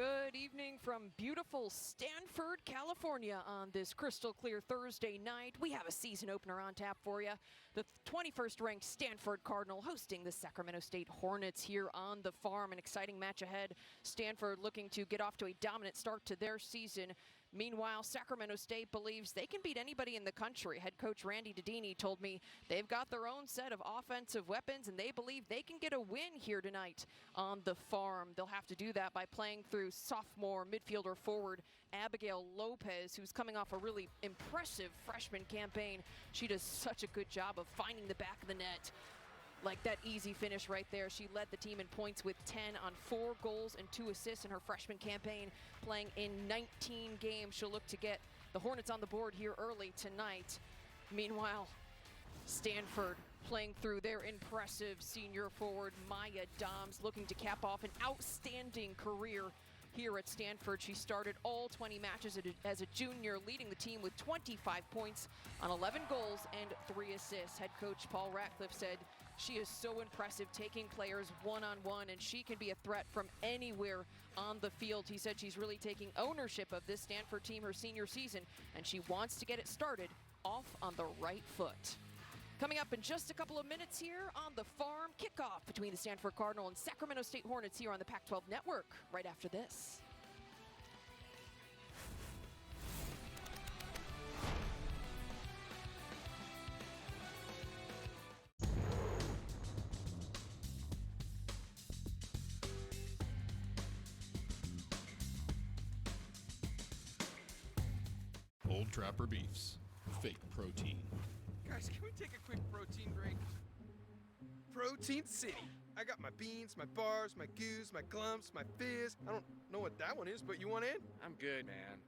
Good evening from beautiful Stanford, California on this crystal clear Thursday night. We have a season opener on tap for you. The 21st ranked Stanford Cardinal hosting the Sacramento State Hornets here on the farm. An exciting match ahead. Stanford looking to get off to a dominant start to their season. Meanwhile, Sacramento State believes they can beat anybody in the country. Head coach Randy Dedini told me they've got their own set of offensive weapons and they believe they can get a win here tonight on the farm. They'll have to do that by playing through sophomore midfielder forward Abigail Lopez, who's coming off a really impressive freshman campaign. She does such a good job of finding the back of the net. Like that easy finish right there. She led the team in points with 10 on 4 goals and 2 assists in her freshman campaign, playing in 19 games. She'll look to get the Hornets on the board here early tonight. Meanwhile, Stanford playing through their impressive senior forward, Maya Doms, looking to cap off an outstanding career here at Stanford. She started all 20 matches as a junior, leading the team with 25 points on 11 goals and 3 assists. Head coach Paul Ratcliffe said she is so impressive, taking players one-on-one, and she can be a threat from anywhere on the field. He said she's really taking ownership of this Stanford team her senior season, and she wants to get it started off on the right foot. Coming up in just a couple of minutes here on the farm, kickoff between the Stanford Cardinal and Sacramento State Hornets here on the Pac-12 Network right after this. Old Trapper Beefs, fake protein. Guys, can we take a quick protein break? Protein City. I got my beans, my bars, my goos, my glumps, my fizz. I don't know what that one is, but you want in? I'm good, man.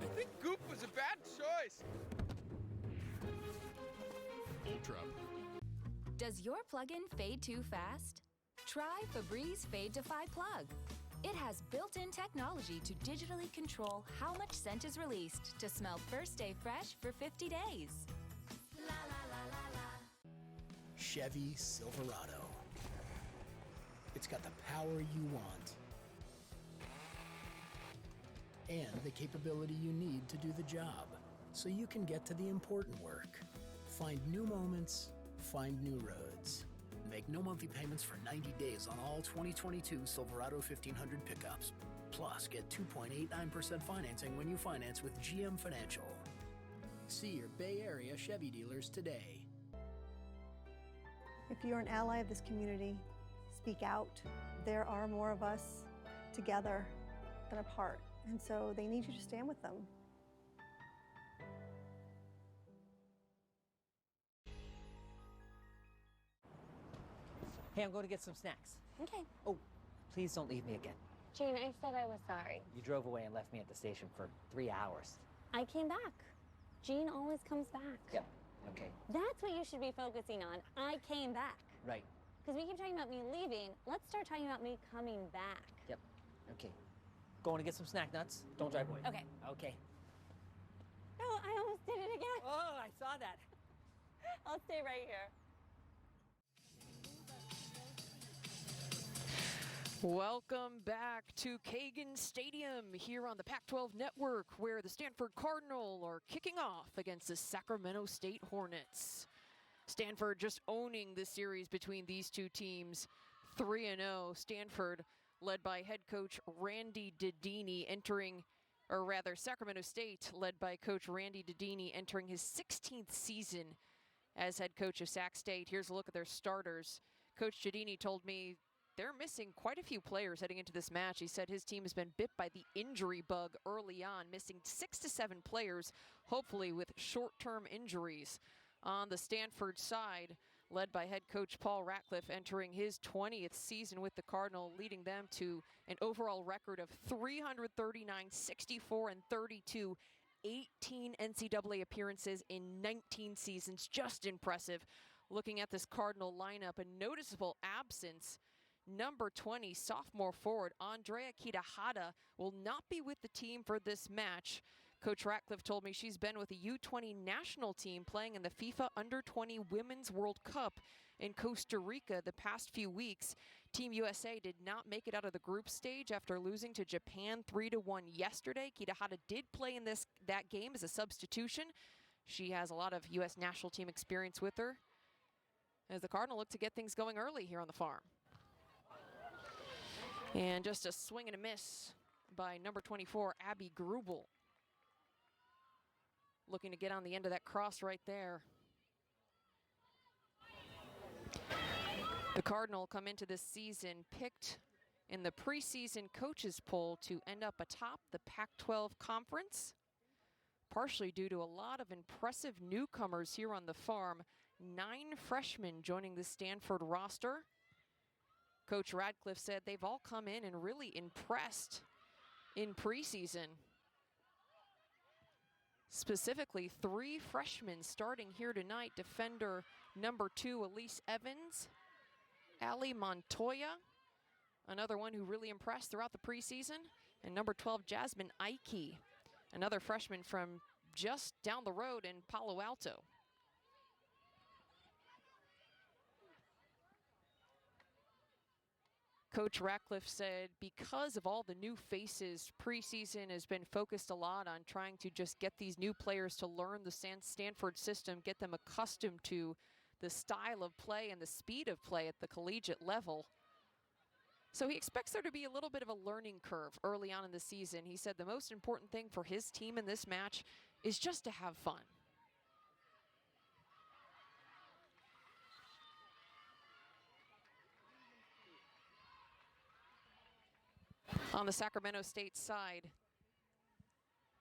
I think Goop was a bad choice. Old Trapper. Does your plug-in fade too fast? Try Febreze Fade to Fi Plug. It has built-in technology to digitally control how much scent is released to smell first day fresh for 50 days. La, la, la, la, la. Chevy Silverado. It's got the power you want and the capability you need to do the job so you can get to the important work. Find new moments, find new roads. Make no monthly payments for 90 days on all 2022 Silverado 1500 pickups. Plus, get 2.89% financing when you finance with GM Financial. See your Bay Area Chevy dealers today. If you're an ally of this community, speak out. There are more of us together than apart, and so they need you to stand with them. Hey, I'm going to get some snacks. Okay. Oh, please don't leave me again. Gene, I said I was sorry. You drove away and left me at the station for 3 hours. I came back. Gene always comes back. Yep. Okay. That's what you should be focusing on. I came back. Right. Because we keep talking about me leaving. Let's start talking about me coming back. Yep. Okay. Going to get some snack nuts. Don't drive away. Okay. Okay. Oh, I almost did it again. Oh, I saw that. I'll stay right here. Welcome back to Kagan Stadium here on the Pac-12 Network, where the Stanford Cardinal are kicking off against the Sacramento State Hornets. Stanford just owning the series between these two teams, 3-0. Stanford led by head coach Randy Dedini Sacramento State led by coach Randy Dedini entering his 16th season as head coach of Sac State. Here's a look at their starters. Coach Dedini told me they're missing quite a few players heading into this match. He said his team has been bit by the injury bug early on, missing 6 to 7 players, hopefully with short-term injuries. On the Stanford side, led by head coach Paul Ratcliffe, entering his 20th season with the Cardinal, leading them to an overall record of 339, 64, and 32, 18 NCAA appearances in 19 seasons. Just impressive. Looking at this Cardinal lineup, a noticeable absence. Number 20, sophomore forward Andrea Kitahara will not be with the team for this match. Coach Ratcliffe told me she's been with the U20 national team playing in the FIFA Under-20 Women's World Cup in Costa Rica the past few weeks. Team USA did not make it out of the group stage after losing to Japan 3-1 yesterday. Kitahara did play in that game as a substitution. She has a lot of U.S. national team experience with her as the Cardinal look to get things going early here on the farm. And just a swing and a miss by number 24, Abby Grubel. Looking to get on the end of that cross right there. The Cardinal come into this season picked in the preseason coaches poll to end up atop the Pac-12 conference, partially due to a lot of impressive newcomers here on the farm. 9 freshmen joining the Stanford roster. Coach Ratcliffe said they've all come in and really impressed in preseason. Specifically, 3 freshmen starting here tonight. Defender number 2, Elise Evans. Ali Montoya, another one who really impressed throughout the preseason. And number 12, Jasmine Ike, another freshman from just down the road in Palo Alto. Coach Ratcliffe said because of all the new faces, preseason has been focused a lot on trying to just get these new players to learn the Stanford system, get them accustomed to the style of play and the speed of play at the collegiate level. So he expects there to be a little bit of a learning curve early on in the season. He said the most important thing for his team in this match is just to have fun. On the Sacramento State side,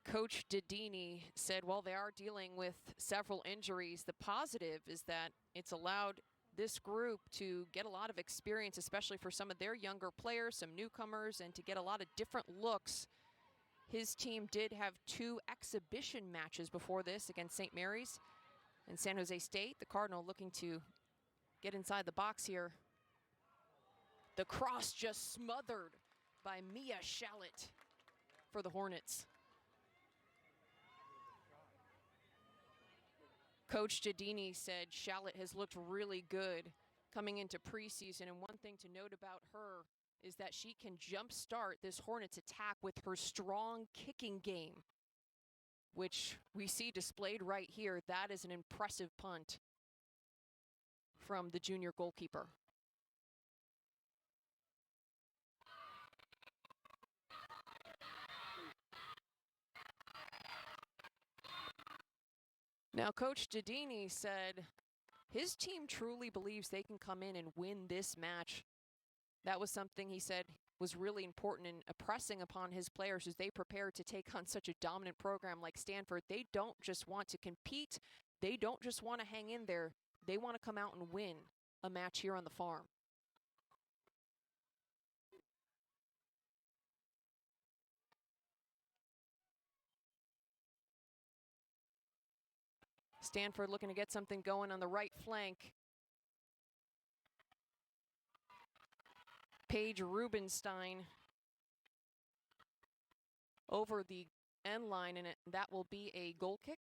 Coach Dedini said while they are dealing with several injuries, the positive is that it's allowed this group to get a lot of experience, especially for some of their younger players, some newcomers, and to get a lot of different looks. His team did have 2 exhibition matches before this against St. Mary's and San Jose State. The Cardinal looking to get inside the box here. The cross just smothered by Mia Shallot for the Hornets. Coach Dedini said Shallot has looked really good coming into preseason, and one thing to note about her is that she can jumpstart this Hornets attack with her strong kicking game, which we see displayed right here. That is an impressive punt from the junior goalkeeper. Now, Coach Dedini said his team truly believes they can come in and win this match. That was something he said was really important in impressing upon his players as they prepare to take on such a dominant program like Stanford. They don't just want to compete. They don't just want to hang in there. They want to come out and win a match here on the farm. Stanford looking to get something going on the right flank. Paige Rubenstein over the end line, and that will be a goal kick.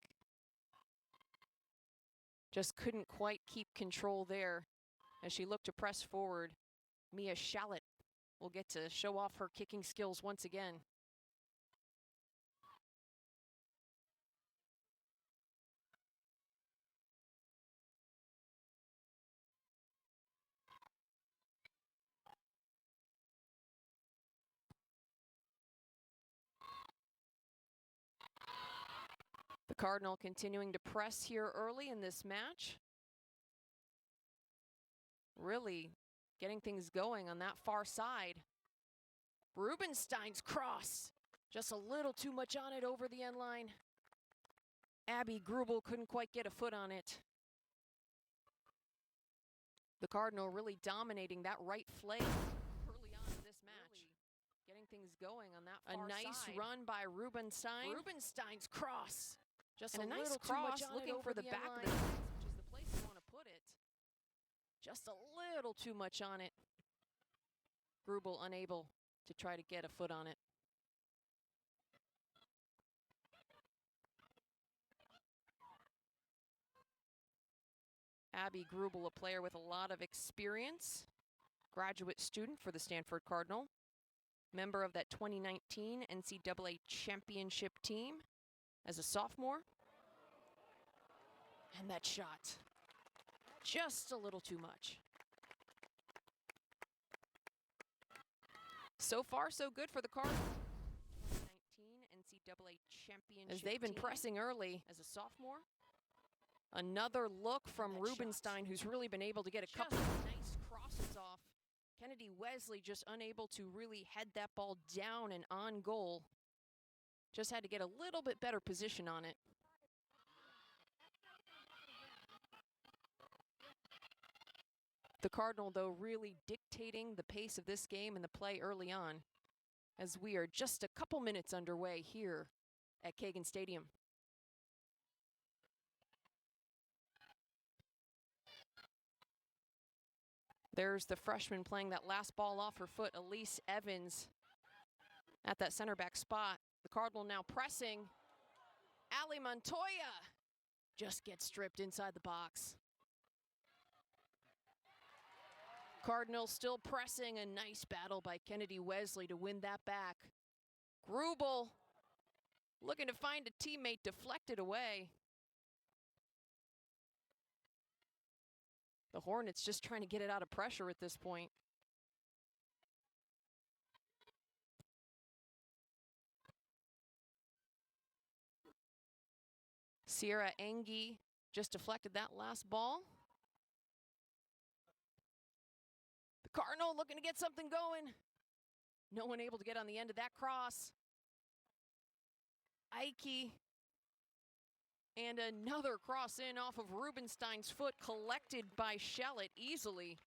Just couldn't quite keep control there as she looked to press forward. Mia Shallot will get to show off her kicking skills once again. The Cardinal continuing to press here early in this match. Really getting things going on that far side. Rubenstein's cross. Just a little too much on it over the end line. Abby Grubel couldn't quite get a foot on it. The Cardinal really dominating that right flank early on in this match. Getting things going on that far side. A nice run by Rubenstein. Rubenstein's cross. Just a nice cross looking for the back of the net, which is the place you want to put it. Just a little too much on it. Grubel unable to try to get a foot on it. Abby Grubel, a player with a lot of experience, graduate student for the Stanford Cardinal, member of that 2019 NCAA championship team as a sophomore. And that shot, just a little too much. So far, so good for the Cardinals. 2019 NCAA championship as they've been pressing early as a sophomore. Another look from Rubenstein, who's really been able to get a couple of nice crosses off. Kennedy Wesley just unable to really head that ball down and on goal. Just had to get a little bit better position on it. The Cardinal, though, really dictating the pace of this game and the play early on, as we are just a couple minutes underway here at Kagan Stadium. There's the freshman playing that last ball off her foot, Elise Evans, at that center back spot. The Cardinal now pressing. Ali Montoya just gets stripped inside the box. Cardinals still pressing. A nice battle by Kennedy Wesley to win that back. Grubel looking to find a teammate, deflected away. The Hornets just trying to get it out of pressure at this point. Sierra Engie just deflected that last ball. The Cardinal looking to get something going. No one able to get on the end of that cross. Ike. And another cross in off of Rubenstein's foot, collected by Shallett easily.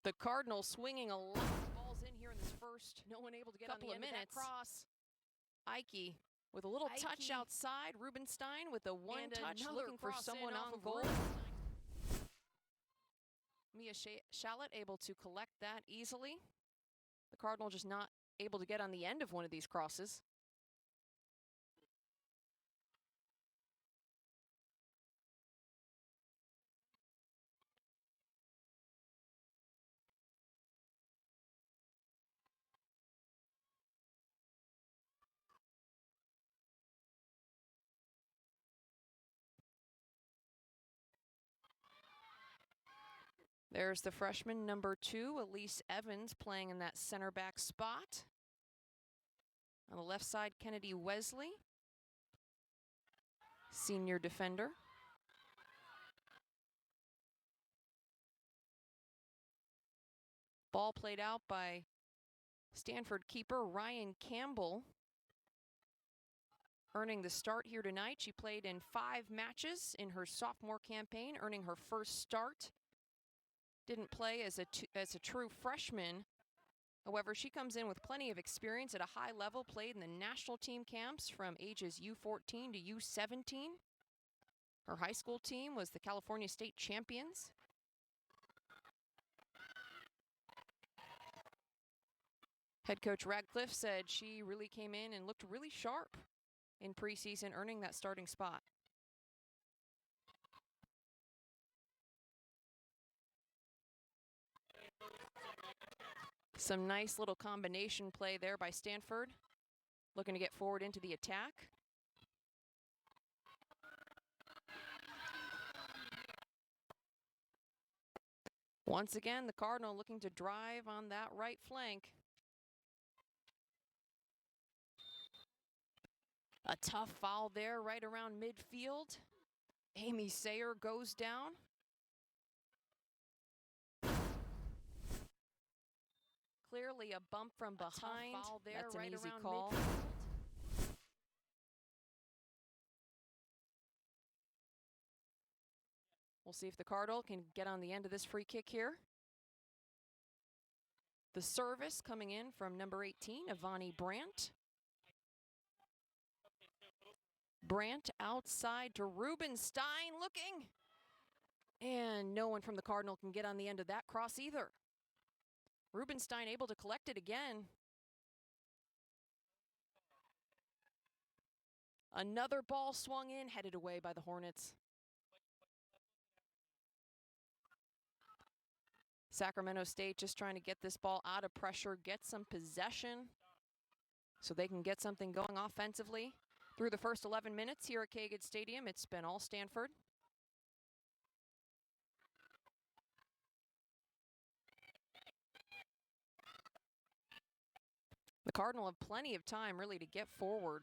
The Cardinals swinging a lot of balls in here in this first. No one able to get on the end of that cross. Ike with a little touch outside. Rubenstein with a one touch looking for someone on goal. Mia Shallett able to collect that easily. The Cardinal just not able to get on the end of one of these crosses. There's the freshman number 2, Elise Evans, playing in that center back spot. On the left side, Kennedy Wesley, senior defender. Ball played out by Stanford keeper Ryan Campbell, earning the start here tonight. She played in 5 matches in her sophomore campaign, earning her first start. Didn't play as a true freshman. However, she comes in with plenty of experience at a high level, played in the national team camps from ages U14 to U17. Her high school team was the California State champions. Head coach Radcliffe said she really came in and looked really sharp in preseason, earning that starting spot. Some nice little combination play there by Stanford, looking to get forward into the attack. Once again, the Cardinal looking to drive on that right flank. A tough foul there right around midfield. Amy Sayer goes down. Clearly a bump from behind. Foul there. That's right an easy call. We'll see if the Cardinal can get on the end of this free kick here. The service coming in from number 18, Ivani Brandt. Brandt outside to Rubenstein looking. And no one from the Cardinal can get on the end of that cross either. Rubenstein able to collect it again. Another ball swung in, headed away by the Hornets. Sacramento State just trying to get this ball out of pressure, get some possession so they can get something going offensively. Through the first 11 minutes here at Kagan Stadium, it's been all Stanford. The Cardinal have plenty of time really to get forward.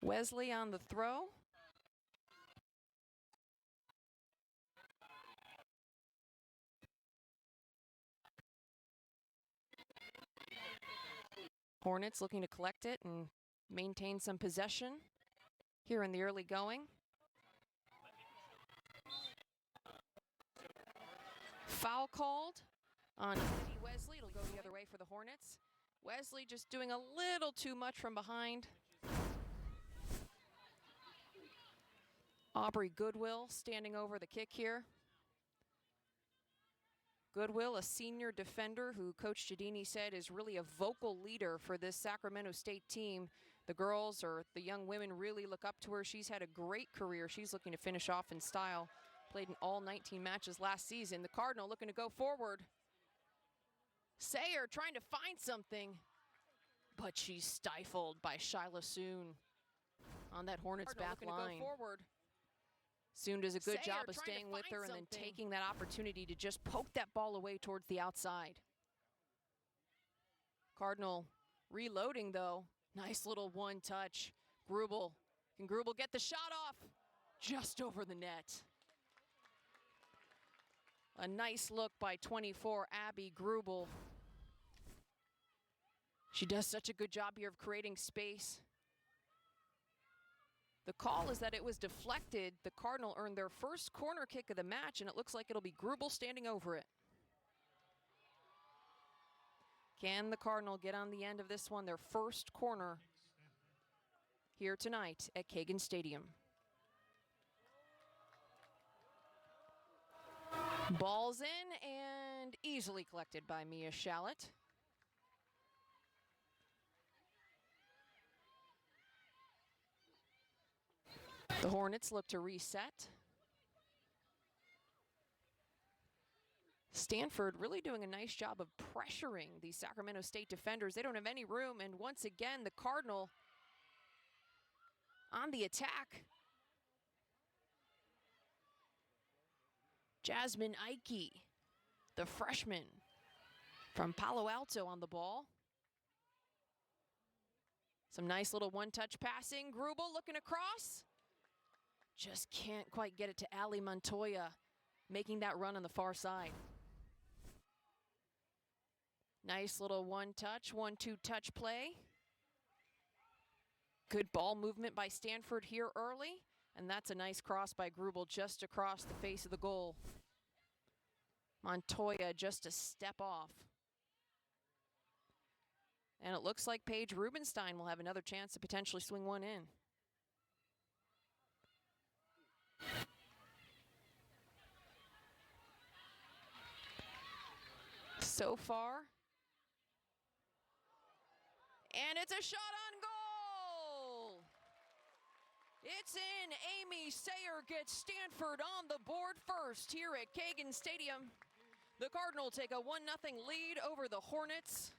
Wesley on the throw. Hornets looking to collect it and maintain some possession here in the early going. Foul called on Eddie Wesley. It'll go the other way for the Hornets. Wesley just doing a little too much from behind. Aubrey Goodwill standing over the kick here. Goodwill, a senior defender who Coach Giardini said is really a vocal leader for this Sacramento State team. The girls, or the young women, really look up to her. She's had a great career. She's looking to finish off in style. Played in all 19 matches last season. The Cardinal looking to go forward. Sayer trying to find something, but she's stifled by Shyla Soon on that Hornets back line. Soon does a good job of staying with her and then taking that opportunity to just poke that ball away towards the outside. Cardinal reloading though. Nice little one touch. Grubel. Can Grubel get the shot off? Just over the net. A nice look by 24, Abby Grubel. She does such a good job here of creating space. The call is that it was deflected. The Cardinal earned their first corner kick of the match, and it looks like it'll be Grubel standing over it. Can the Cardinal get on the end of this one, their first corner here tonight at Kagan Stadium? Ball's in and easily collected by Mia Shallett. The Hornets look to reset. Stanford really doing a nice job of pressuring the Sacramento State defenders. They don't have any room, and once again, the Cardinal on the attack. Jasmine Ike, the freshman from Palo Alto, on the ball. Some nice little one-touch passing. Grubel looking across. Just can't quite get it to Ali Montoya, making that run on the far side. Nice little one-touch, 1-2 touch play. Good ball movement by Stanford here early, and that's a nice cross by Grubel just across the face of the goal. Montoya just a step off. And it looks like Paige Rubenstein will have another chance to potentially swing one in. So far. And it's a shot on goal. It's in. Amy Sayer gets Stanford on the board first here at Kagan Stadium. The Cardinal take a 1-0 lead over the Hornets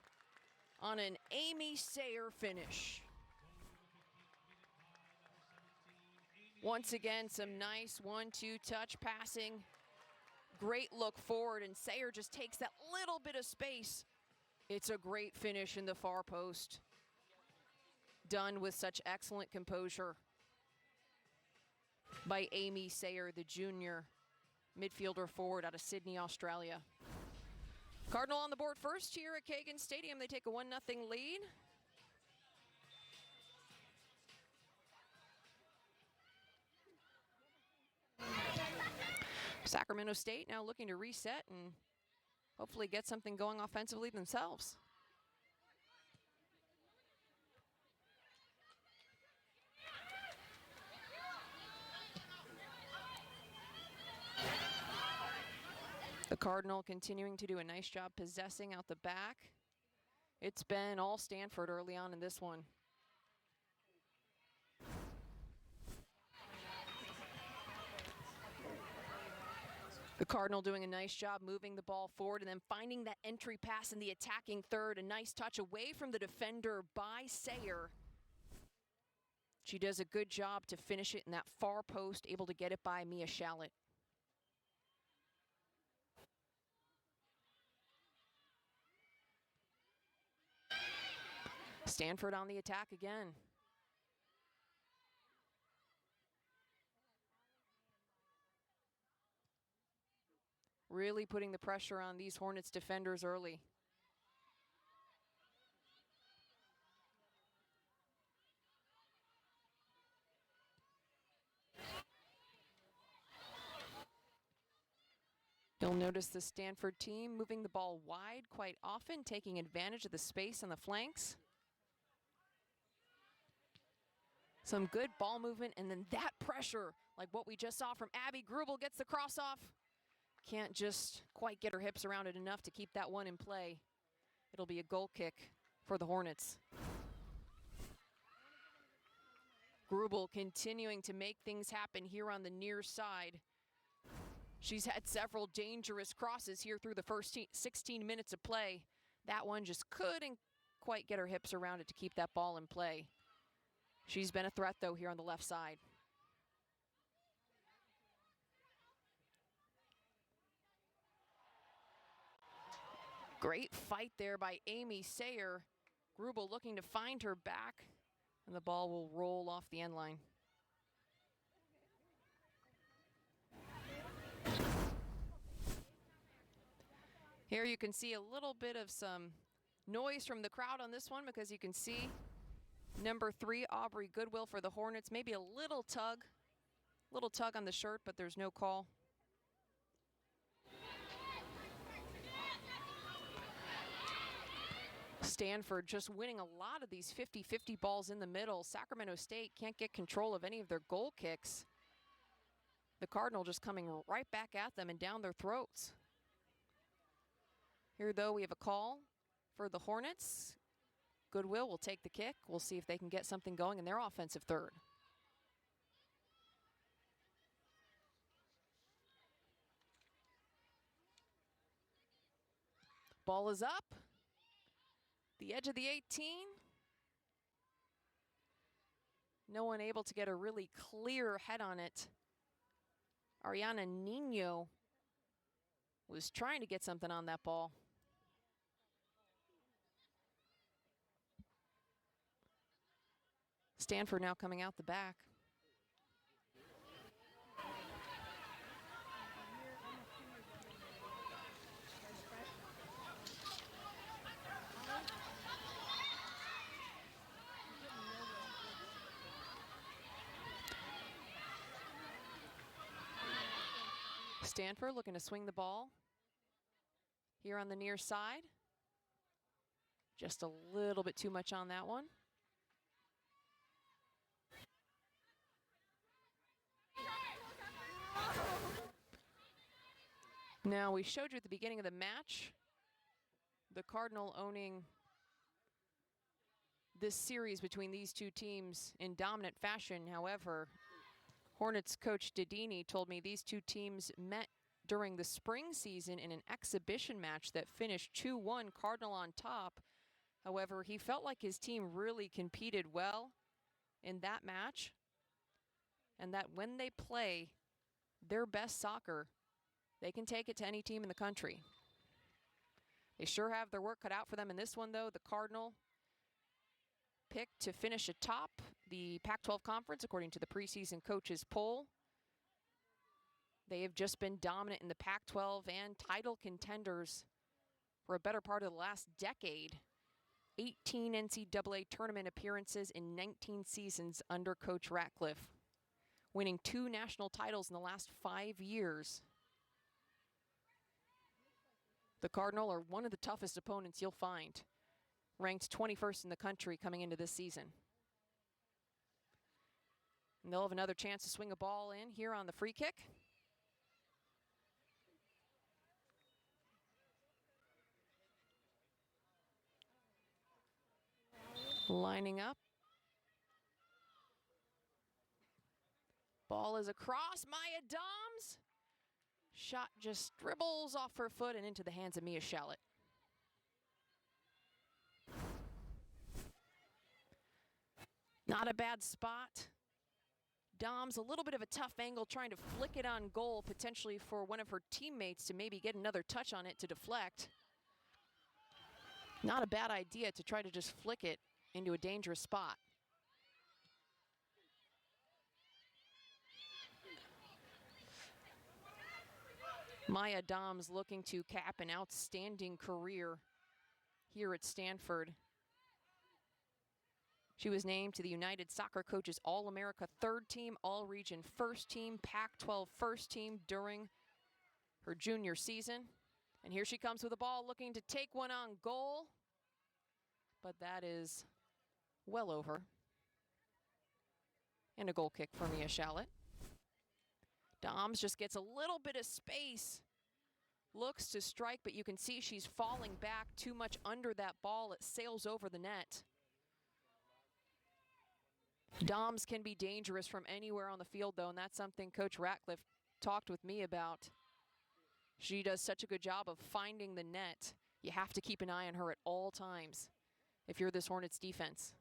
on an Amy Sayer finish. Once again, some nice 1-2 touch passing. Great look forward, and Sayer just takes that little bit of space. It's a great finish in the far post. Done with such excellent composure by Amy Sayer, the junior midfielder forward out of Sydney, Australia. Cardinal on the board first here at Kagan Stadium. They take a 1-0 lead. Sacramento State now looking to reset and hopefully get something going offensively themselves. The Cardinal continuing to do a nice job possessing out the back. It's been all Stanford early on in this one. The Cardinal doing a nice job moving the ball forward and then finding that entry pass in the attacking third. A nice touch away from the defender by Sayer. She does a good job to finish it in that far post, able to get it by Mia Shallot. Stanford on the attack again. Really putting the pressure on these Hornets defenders early. You'll notice the Stanford team moving the ball wide quite often, taking advantage of the space on the flanks. Some good ball movement, and then that pressure, like what we just saw from Abby Grubel, gets the cross off. Can't just quite get her hips around it enough to keep that one in play. It'll be a goal kick for the Hornets. Grubel continuing to make things happen here on the near side. She's had several dangerous crosses here through the first 16 minutes of play. That one just couldn't quite get her hips around it to keep that ball in play. She's been a threat, though, here on the left side. Great fight there by Amy Sayer. Grubel looking to find her back, and the ball will roll off the end line. Here you can see a little bit of some noise from the crowd on this one, because you can see number 3, Aubrey Goodwill for the Hornets. Maybe a little tug on the shirt, but there's no call. Stanford just winning a lot of these 50-50 balls in the middle. Sacramento State can't get control of any of their goal kicks. The Cardinal just coming right back at them and down their throats. Here, though, we have a call for the Hornets. Goodwill will take the kick. We'll see if they can get something going in their offensive third. Ball is up. The edge of the 18. No one able to get a really clear head on it. Ariana Nino was trying to get something on that ball. Stanford now coming out the back. Stanford looking to swing the ball here on the near side. Just a little bit too much on that one. Now, we showed you at the beginning of the match the Cardinal owning this series between these two teams in dominant fashion. However, Hornets coach Didini told me these two teams met during the spring season in an exhibition match that finished 2-1, Cardinal on top. However, he felt like his team really competed well in that match, and that when they play their best soccer, they can take it to any team in the country. They sure have their work cut out for them in this one, though. The Cardinal picked to finish atop the Pac-12 conference, according to the preseason coaches poll. They have just been dominant in the Pac-12 and title contenders for a better part of the last decade. 18 NCAA tournament appearances in 19 seasons under Coach Ratcliffe, winning 2 national titles in the last 5 years. The Cardinal are one of the toughest opponents you'll find, ranked 21st in the country coming into this season. And they'll have another chance to swing a ball in here on the free kick. Lining up. Ball is across. Maya Doms. Shot just dribbles off her foot and into the hands of Mia Shallot. Not a bad spot. Dom's a little bit of a tough angle, trying to flick it on goal, potentially for one of her teammates to maybe get another touch on it to deflect. Not a bad idea to try to just flick it into a dangerous spot. Maya Doms looking to cap an outstanding career here at Stanford. She was named to the United Soccer Coaches All-America third team, All-Region first team, Pac-12 first team during her junior season. And here she comes with the ball, looking to take one on goal. But that is well over. And a goal kick for Mia Shallot. Doms just gets a little bit of space. Looks to strike, but you can see she's falling back too much under that ball. It sails over the net. Doms can be dangerous from anywhere on the field, though, and that's something Coach Ratcliffe talked with me about. She does such a good job of finding the net. You have to keep an eye on her at all times if you're this Hornets defense.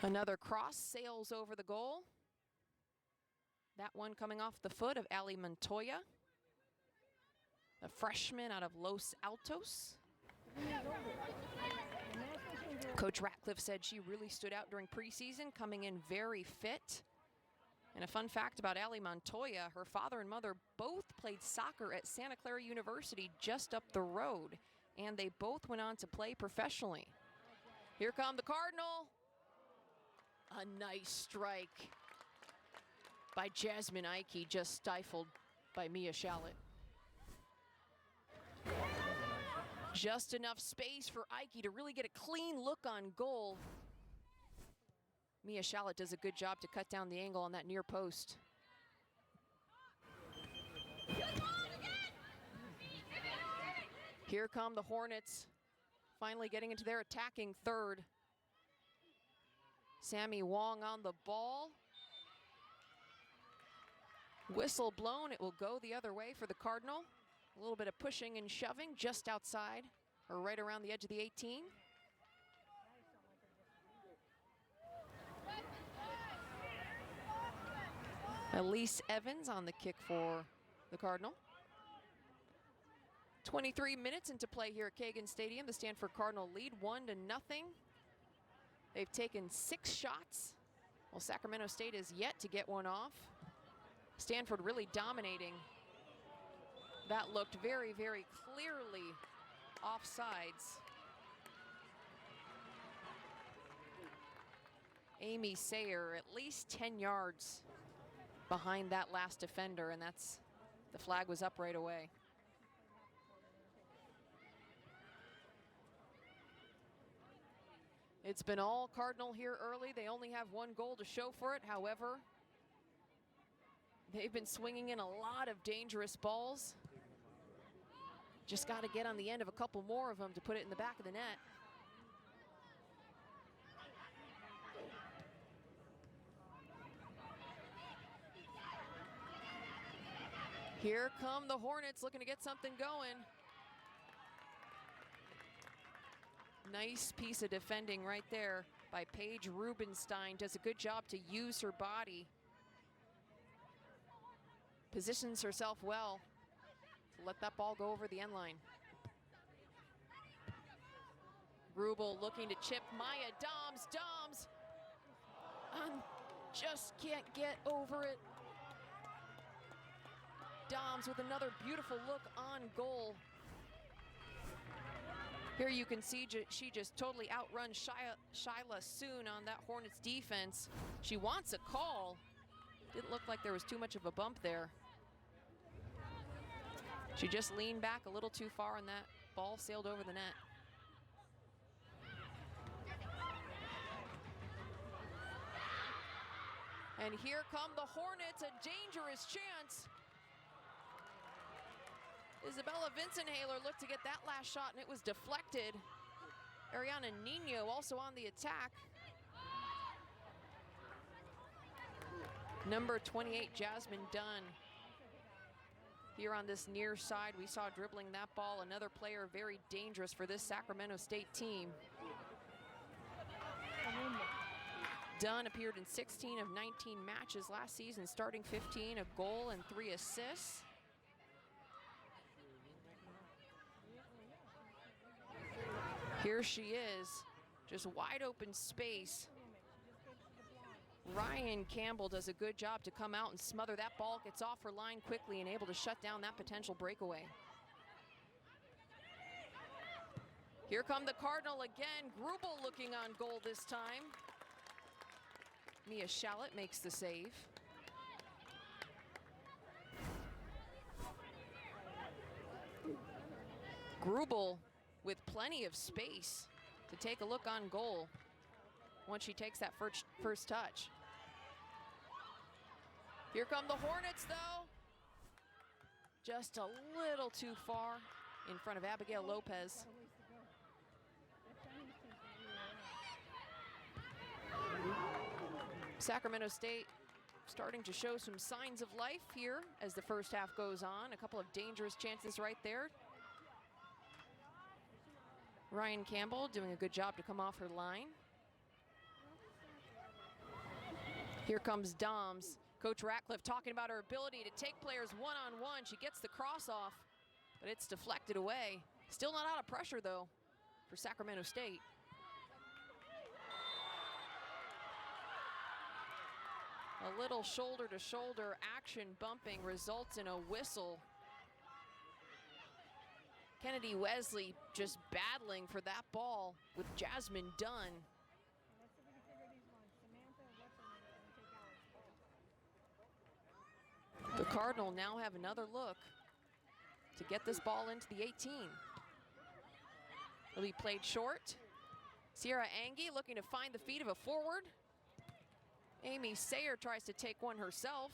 Another cross sails over the goal. That one coming off the foot of Ali Montoya, a freshman out of Los Altos. Coach Ratcliffe said she really stood out during preseason, coming in very fit. And a fun fact about Ali Montoya, her father and mother both played soccer at Santa Clara University just up the road, and they both went on to play professionally. Here come the Cardinal. A nice strike by Jasmine Ike, just stifled by Mia Shallot. Just enough space for Ike to really get a clean look on goal. Mia Shallot does a good job to cut down the angle on that near post. Here come the Hornets, finally getting into their attacking third. Sammy Wong on the ball. Whistle blown, it will go the other way for the Cardinal. A little bit of pushing and shoving just outside, or right around the edge of the 18. Elise Evans on the kick for the Cardinal. 23 minutes into play here at Kagan Stadium. The Stanford Cardinal lead 1-0. They've taken 6 shots, while Sacramento State is yet to get one off. Stanford really dominating. That looked very, very clearly offsides. Amy Sayer at least 10 yards behind that last defender, and the flag was up right away. It's been all Cardinal here early. They only have 1 goal to show for it. However, they've been swinging in a lot of dangerous balls. Just got to get on the end of a couple more of them to put it in the back of the net. Here come the Hornets looking to get something going. Nice piece of defending right there by Paige Rubenstein. Does a good job to use her body. Positions herself well to let that ball go over the end line. Rubel looking to chip Maya Doms. Just can't get over it. Doms with another beautiful look on goal. Here you can see she just totally outruns Shyla Soon on that Hornets defense. She wants a call. Didn't look like there was too much of a bump there. She just leaned back a little too far and that ball sailed over the net. And here come the Hornets, a dangerous chance. Isabella Vincent-Haler looked to get that last shot and it was deflected. Ariana Nino also on the attack. Number 28, Jasmine Dunn. Here on this near side, we saw dribbling that ball another player very dangerous for this Sacramento State team. Dunn appeared in 16 of 19 matches last season, starting 15, a goal and 3 assists. Here she is, just wide open space. Ryan Campbell does a good job to come out and smother that ball, gets off her line quickly and able to shut down that potential breakaway. Here come the Cardinal again. Grubel looking on goal this time. Mia Shallett makes the save. Grubel with plenty of space to take a look on goal once she takes that first touch. Here come the Hornets, though. Just a little too far in front of Abigail Lopez. Sacramento State starting to show some signs of life here as the first half goes on. A couple of dangerous chances right there. Ryan Campbell doing a good job to come off her line. Here comes Doms. Coach Ratcliffe talking about her ability to take players one-on-one. She gets the cross off, but it's deflected away. Still not out of pressure, though, for Sacramento State. A little shoulder-to-shoulder action bumping results in a whistle. Kennedy Wesley just battling for that ball with Jasmine Dunn. The Cardinal now have another look to get this ball into the 18. It'll be played short. Sierra Angie looking to find the feet of a forward. Amy Sayer tries to take one herself.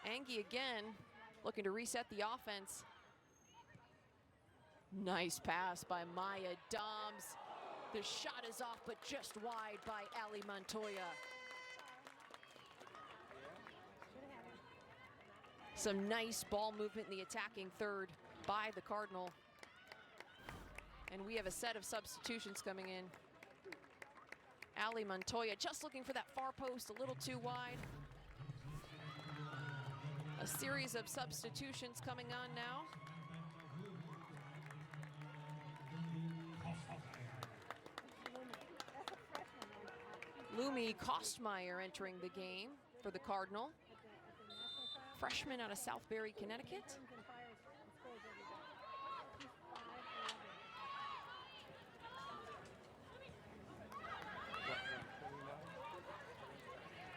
Angie again looking to reset the offense. Nice pass by Maya Doms. The shot is off, but just wide by Ali Montoya. Some nice ball movement in the attacking third by the Cardinal. And we have a set of substitutions coming in. Ali Montoya just looking for that far post, a little too wide. A series of substitutions coming on now. Lumi Kostmeyer entering the game for the Cardinal. Freshman out of Southbury, Connecticut.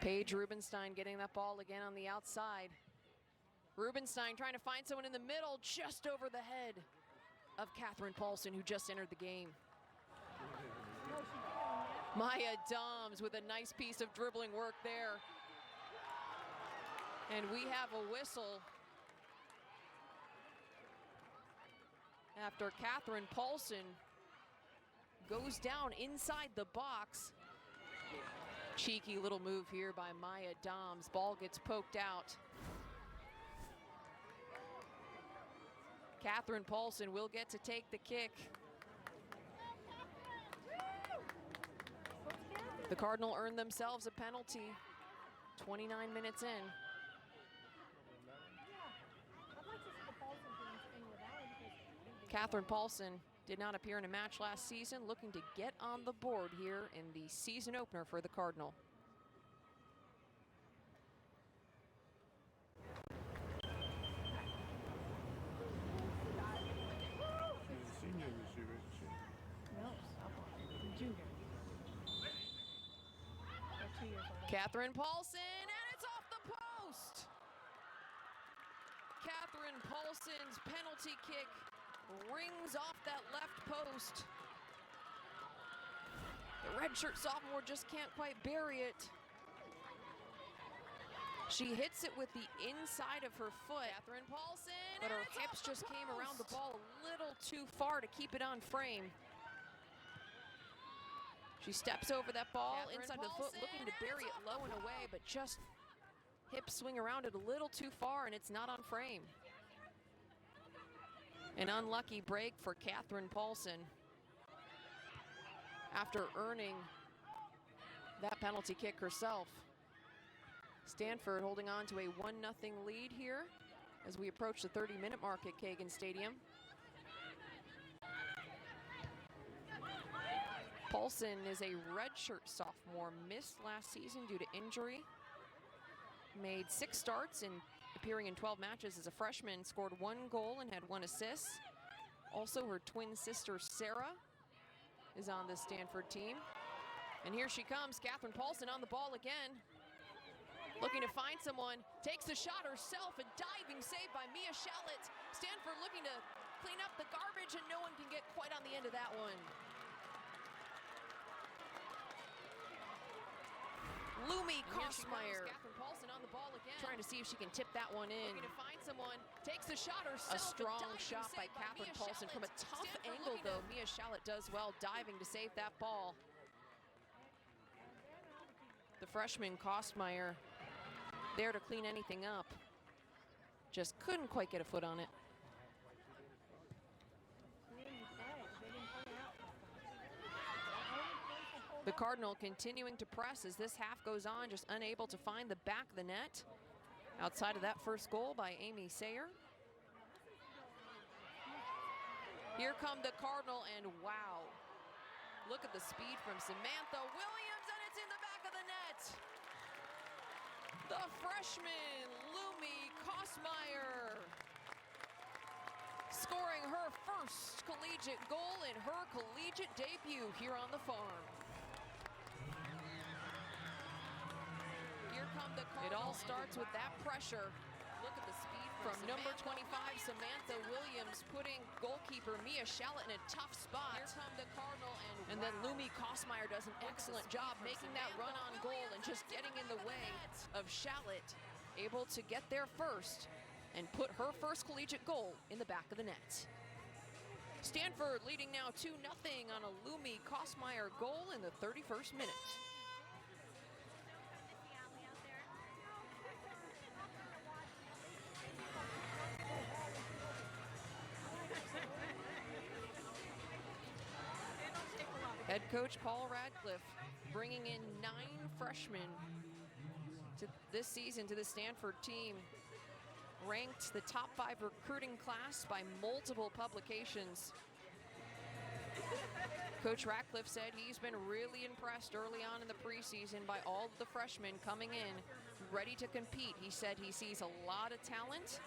Paige Rubenstein getting that ball again on the outside. Rubenstein trying to find someone in the middle, just over the head of Catherine Paulson, who just entered the game. Maya Doms with a nice piece of dribbling work there. And we have a whistle after Catherine Paulson goes down inside the box. Cheeky little move here by Maya Doms. Ball gets poked out. Catherine Paulson will get to take the kick. The Cardinal earned themselves a penalty. 29 minutes in. Catherine Paulson did not appear in a match last season, looking to get on the board here in the season opener for the Cardinal. Catherine Paulson, and it's off the post! Catherine Paulson's penalty kick rings off that left post. The redshirt sophomore just can't quite bury it. She hits it with the inside of her foot. Catherine Paulson, but her hips just came around the ball a little too far to keep it on frame. She steps over that ball inside the foot, looking to bury it low and away, but just hip swing around it a little too far, and it's not on frame. An unlucky break for Catherine Paulson after earning that penalty kick herself. Stanford holding on to a 1-0 lead here as we approach the 30-minute mark at Kagan Stadium. Paulson is a redshirt sophomore, missed last season due to injury. Made 6 starts and appearing in 12 matches as a freshman, scored 1 goal and had 1 assist. Also, her twin sister, Sarah, is on the Stanford team. And here she comes, Catherine Paulson on the ball again. Looking to find someone, takes the shot herself, a diving save by Mia Shallett. Stanford looking to clean up the garbage, and no one can get quite on the end of that one. Lumi Kosmeyer. Catherine Paulson on the ball again. Trying to see if she can tip that one in. Looking to find someone, takes the shot herself. A strong shot by Catherine Paulson from a tough angle, though. Mia Shallett does well, diving to save that ball. The freshman Kosmeyer there to clean anything up. Just couldn't quite get a foot on it. The Cardinal continuing to press as this half goes on, just unable to find the back of the net. Outside of that first goal by Amy Sayer. Here come the Cardinal, and wow. Look at the speed from Samantha Williams, and it's in the back of the net. The freshman, Lumi Kosmeyer, scoring her first collegiate goal in her collegiate debut here on the farm. Here come the Cardinal. It all starts with that pressure. Look at the speed from number 25, Samantha Williams, putting goalkeeper Mia Shallett in a tough spot. Here come the Cardinal, and then Lumi Kosmeyer does an excellent job making that run on goal and just getting in the way of Shallett, able to get there first and put her first collegiate goal in the back of the net. Stanford leading now 2-0 on a Lumi Kosmeyer goal in the 31st minute. Head coach Paul Radcliffe bringing in 9 freshmen to this season to the Stanford team. Ranked the top 5 recruiting class by multiple publications. Coach Radcliffe said he's been really impressed early on in the preseason by all of the freshmen coming in ready to compete. He said he sees a lot of talent.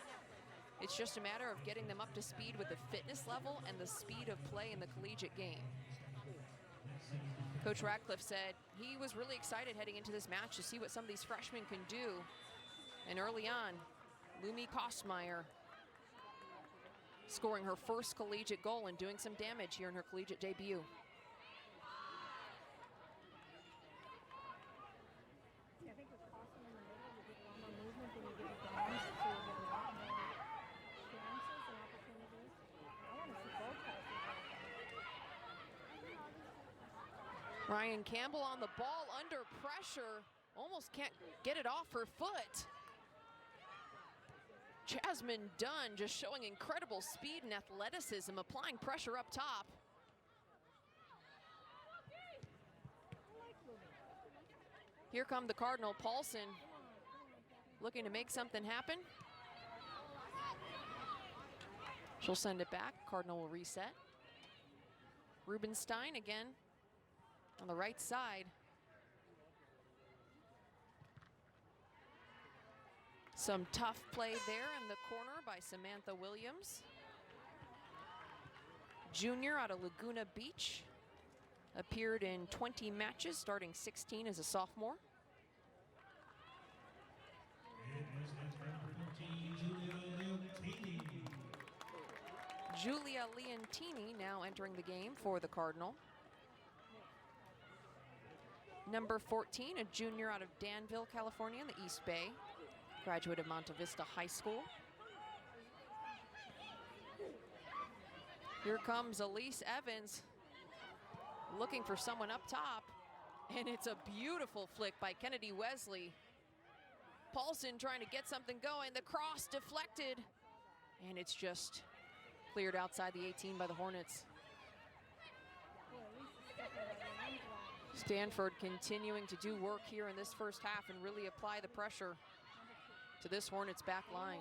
It's just a matter of getting them up to speed with the fitness level and the speed of play in the collegiate game. Coach Radcliffe said he was really excited heading into this match to see what some of these freshmen can do. And early on, Lumi Kosmeyer scoring her first collegiate goal and doing some damage here in her collegiate debut. I think with Paulson in the middle, you get a lot more movement than you get with Downs, so you get a lot more chances and opportunities. I want to see both guys. Ryan Campbell on the ball under pressure. Almost can't get it off her foot. Jasmine Dunn just showing incredible speed and athleticism, applying pressure up top. Here come the Cardinal. Paulson looking to make something happen. She'll send it back. Cardinal will reset. Rubenstein again on the right side. Some tough play there in the corner by Samantha Williams. Junior out of Laguna Beach. Appeared in 20 matches, starting 16 as a sophomore. Julia Leontini now entering the game for the Cardinal. Number 14, a junior out of Danville, California in the East Bay. Graduate of Monte Vista High School. Here comes Elise Evans. looking for someone up top, and it's a beautiful flick by Kennedy Wesley. Paulson trying to get something going, the cross deflected, and it's just cleared outside the 18 by the Hornets. Stanford continuing to do work here in this first half and really apply the pressure to this Hornets back line.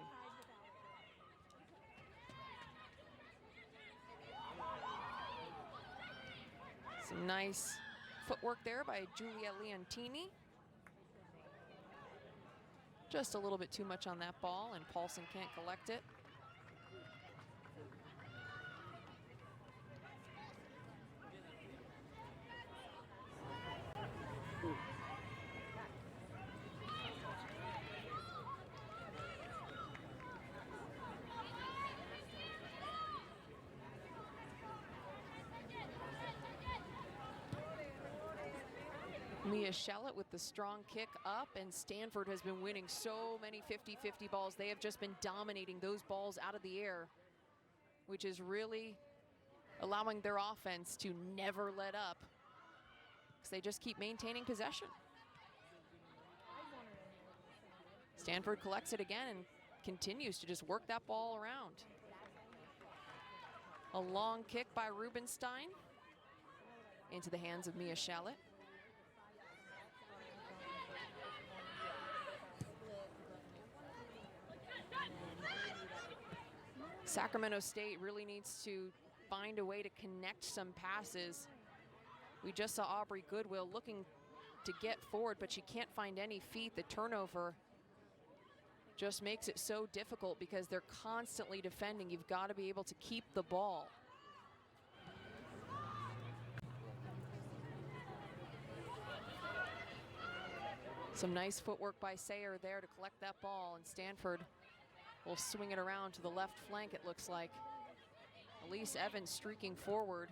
Some nice footwork there by Julia Leontini. Just a little bit too much on that ball, and Paulson can't collect it. Mia Shallett with the strong kick up, and Stanford has been winning so many 50-50 balls. They have just been dominating those balls out of the air, which is really allowing their offense to never let up, because they just keep maintaining possession. Stanford collects it again and continues to just work that ball around. A long kick by Rubenstein into the hands of Mia Shallett. Sacramento State really needs to find a way to connect some passes. We just saw Aubrey Goodwill looking to get forward, but she can't find any feet. The turnover just makes it so difficult because they're constantly defending. You've got to be able to keep the ball. Some nice footwork by Sayer there to collect that ball, and Stanford will swing it around to the left flank, it looks like. Elise Evans streaking forward.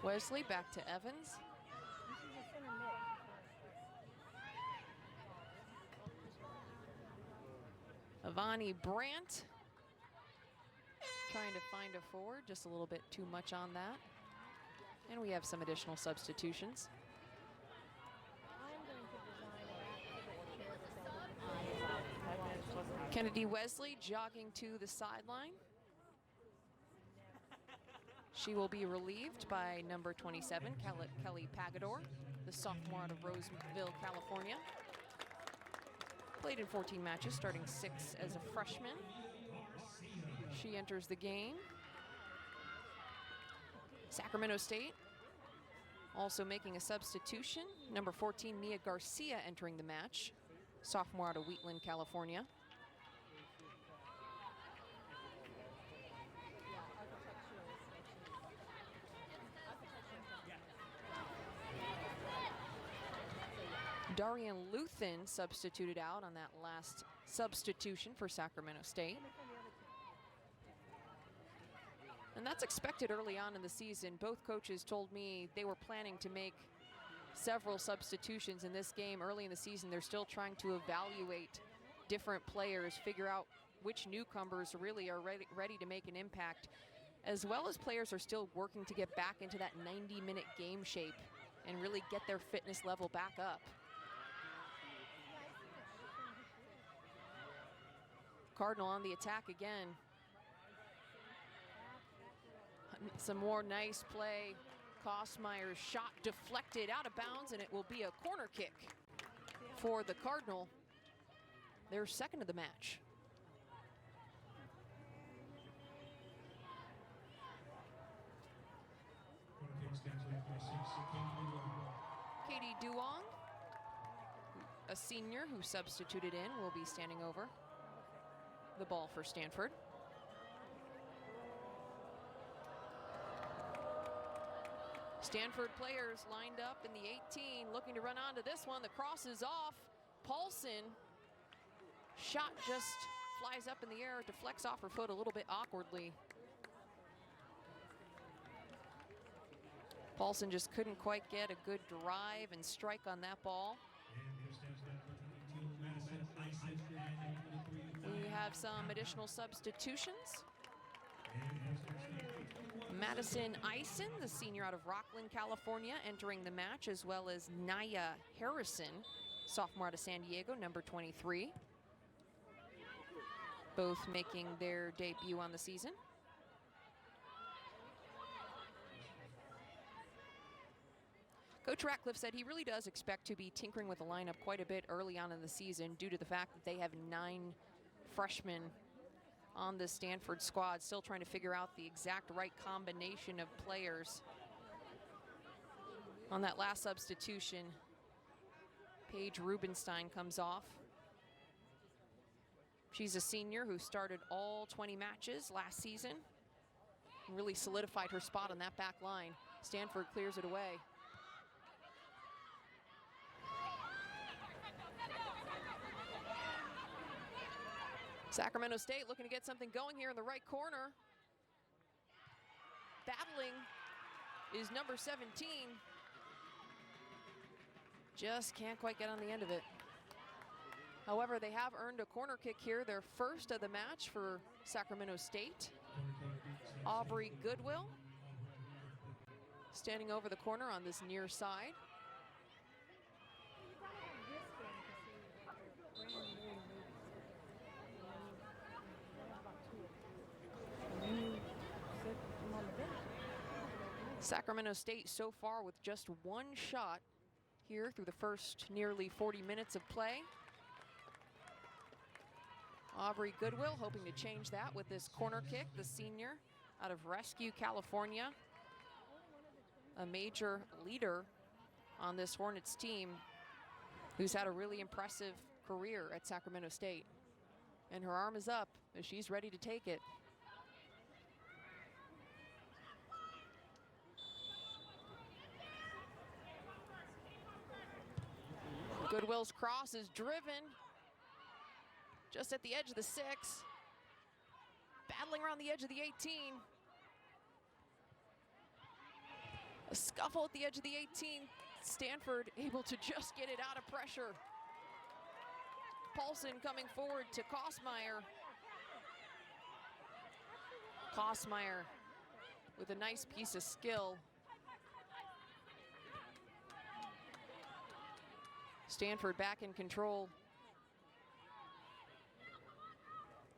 Wesley back to Evans. Avani Brandt trying to find a forward, just a little bit too much on that. And we have some additional substitutions. Kennedy Wesley jogging to the sideline. She will be relieved by number 27, Kelly Pagador, the sophomore out of Roseville, California. Played in 14 matches, starting 6 as a freshman. She enters the game. Sacramento State also making a substitution. Number 14, Mia Garcia entering the match, sophomore out of Wheatland, California. Darian Luthen substituted out on that last substitution for Sacramento State. And that's expected early on in the season. Both coaches told me they were planning to make several substitutions in this game early in the season. They're still trying to evaluate different players, figure out which newcomers really are ready to make an impact, as well as players are still working to get back into that 90-minute game shape and really get their fitness level back up. Cardinal on the attack again. Some more nice play. Kosmeyer's shot deflected out of bounds, and it will be a corner kick for the Cardinal. Their second of the match. Katie Duong, a senior who substituted in, will be standing over the ball for Stanford. Stanford players lined up in the 18, looking to run onto this one. The cross is off. Paulson, shot just flies up in the air, deflects off her foot a little bit awkwardly. Paulson just couldn't quite get a good drive and strike on that ball. We have some additional substitutions. Madison Eisen, the senior out of Rockland, California, entering the match, as well as Naya Harrison, sophomore out of San Diego, number 23. Both making their debut on the season. Coach Ratcliffe said he really does expect to be tinkering with the lineup quite a bit early on in the season due to the fact that they have 9 freshmen on the Stanford squad, still trying to figure out the exact right combination of players. On that last substitution, Paige Rubenstein comes off. She's a senior who started all 20 matches last season and really solidified her spot on that back line. Stanford clears it away. Sacramento State looking to get something going here in the right corner. Battling is number 17. Just can't quite get on the end of it. However, they have earned a corner kick here, their first of the match for Sacramento State. Aubrey Goodwill standing over the corner on this near side. Sacramento State so far with just 1 shot here through the first nearly 40 minutes of play. Aubrey Goodwill hoping to change that with this corner kick, the senior out of Rescue, California. A major leader on this Hornets team who's had a really impressive career at Sacramento State. And her arm is up as she's ready to take it. Goodwill's cross is driven just at the edge of the 6. Battling around the edge of the 18. A scuffle at the edge of the 18. Stanford able to just get it out of pressure. Paulson coming forward to Kosmeyer. Kosmeyer with a nice piece of skill. Stanford back in control.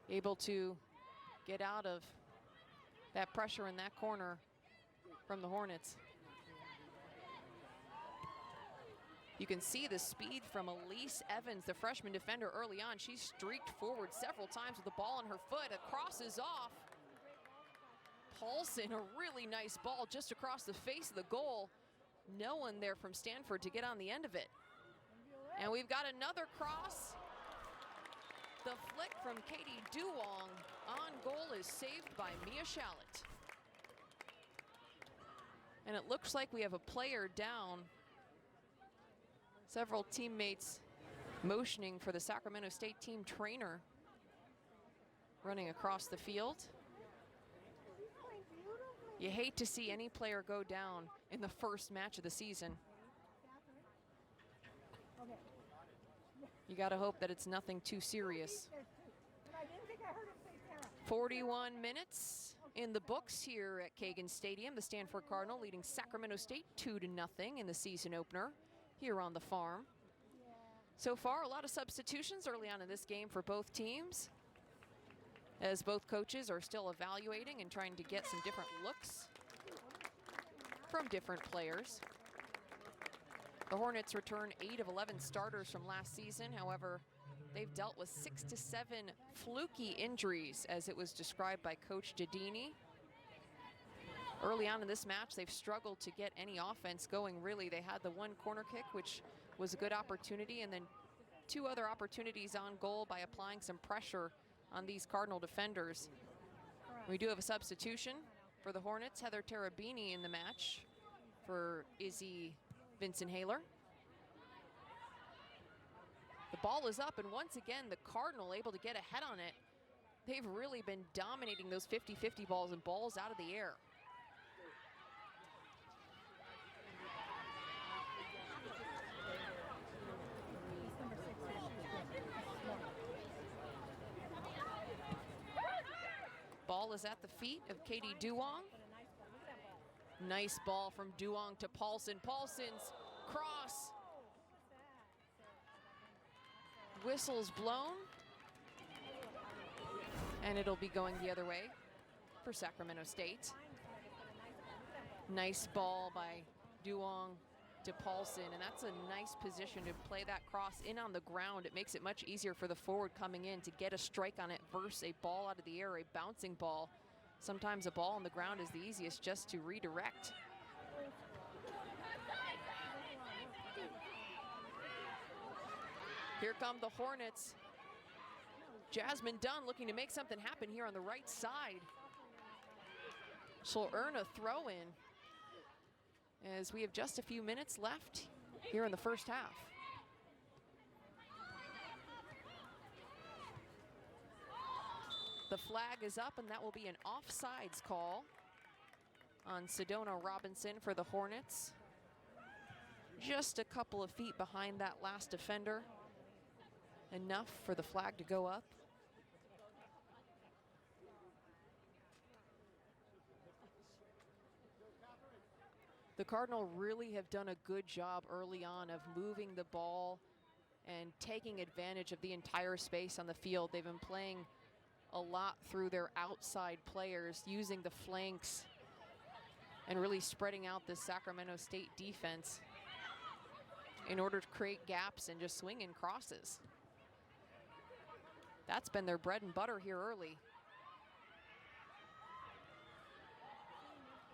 Able to get out of that pressure in that corner from the Hornets. You can see the speed from Elise Evans, the freshman defender early on. She streaked forward several times with the ball on her foot. It crosses off. Paulson, a really nice ball just across the face of the goal. No one there from Stanford to get on the end of it. And we've got another cross. The flick from Katie Duong on goal is saved by Mia Shallett. And it looks like we have a player down. Several teammates motioning for the Sacramento State team trainer running across the field. You hate to see any player go down in the first match of the season. You gotta hope that it's nothing too serious. 41 minutes in the books here at Kagan Stadium. The Stanford Cardinal leading Sacramento State 2-0 in the season opener here on the farm. So far, a lot of substitutions early on in this game for both teams, as both coaches are still evaluating and trying to get some different looks from different players. The Hornets return 8 of 11 starters from last season. However, they've dealt with 6 to 7 fluky injuries, as it was described by Coach Giardini. Early on in this match, they've struggled to get any offense going, really. They had the 1 corner kick, which was a good opportunity, and then 2 other opportunities on goal by applying some pressure on these Cardinal defenders. We do have a substitution for the Hornets. Heather Terabini in the match for Izzy Vincent-Haler. The ball is up, and once again, the Cardinal able to get ahead on it. They've really been dominating those 50-50 balls and balls out of the air. ball is at the feet of Katie Duong. Nice ball from Duong to Paulson. Paulson's cross. Whistle's blown. And it'll be going the other way for Sacramento State. Nice ball by Duong to Paulson, and that's a nice position to play that cross in on the ground. It makes it much easier for the forward coming in to get a strike on it versus a ball out of the air, a bouncing ball. Sometimes a ball on the ground is the easiest just to redirect. Here come the Hornets. Jasmine Dunn looking to make something happen here on the right side. She'll earn a throw in as we have just a few minutes left here in the first half. The flag is up, and that will be an offsides call on Sedona Robinson for the Hornets. Just a couple of feet behind that last defender. Enough for the flag to go up. The Cardinal really have done a good job early on of moving the ball and taking advantage of the entire space on the field. They've been playing a lot through their outside players, using the flanks and really spreading out the Sacramento State defense in order to create gaps and just swing in crosses. That's been their bread and butter here early.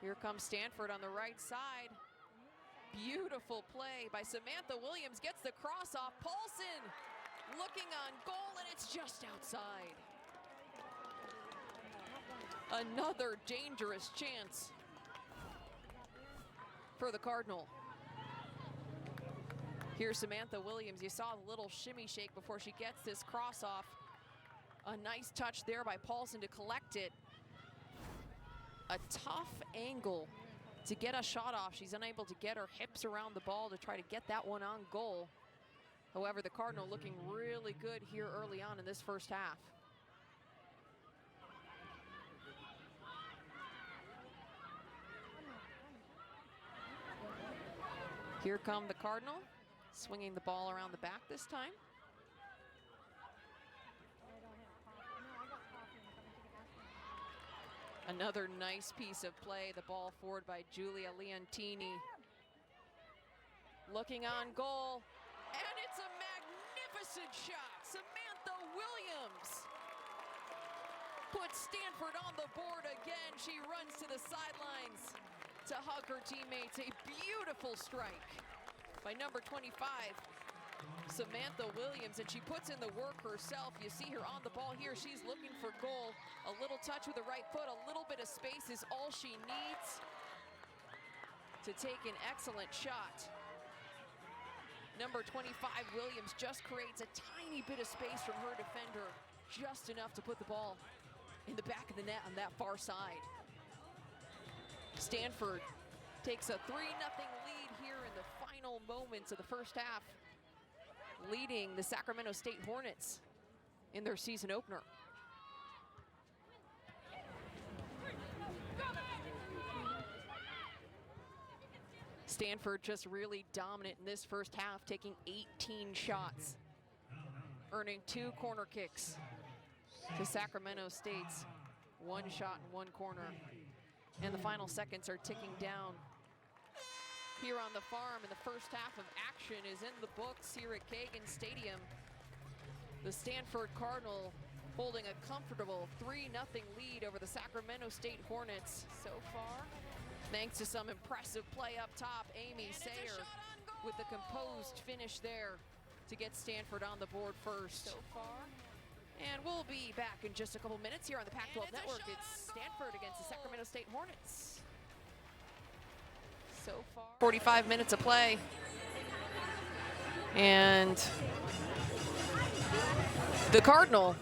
Here comes Stanford on the right side. Beautiful play by Samantha Williams, gets the cross off. Paulson looking on goal, and it's just outside. Another dangerous chance for the Cardinal. Here's Samantha Williams. You saw the little shimmy shake before she gets this cross off. A nice touch there by Paulson to collect it. A tough angle to get a shot off. She's unable to get her hips around the ball to try to get that one on goal. However, the Cardinal looking really good here early on in this first half. Here come the Cardinal, swinging the ball around the back this time. Another nice piece of play, the ball forward by Julia Leontini. Looking on goal, and it's a magnificent shot. Samantha Williams puts Stanford on the board again. She runs to the sidelines to hug her teammates. A beautiful strike by number 25, Samantha Williams, and she puts in the work herself. You see her on the ball here. She's looking for goal. A little touch with the right foot, a little bit of space is all she needs to take an excellent shot. Number 25, Williams, just creates a tiny bit of space from her defender, just enough to put the ball in the back of the net on that far side. Stanford takes a 3-0 lead here in the final moments of the first half, leading the Sacramento State Hornets in their season opener. Stanford just really dominant in this first half, taking 18 shots, earning 2 corner kicks to Sacramento State's 1 shot in 1 corner. And the final seconds are ticking down. Here on the farm, and the first half of action is in the books here at Kagan Stadium. The Stanford Cardinal holding a comfortable 3-0 lead over the Sacramento State Hornets so far, thanks to some impressive play up top. Amy Sayer with the composed finish there to get Stanford on the board first. So far. And we'll be back in just a couple minutes here on the Pac-12 Network. It's Stanford against the Sacramento State Hornets. So far, 45 minutes of play. And the Cardinal,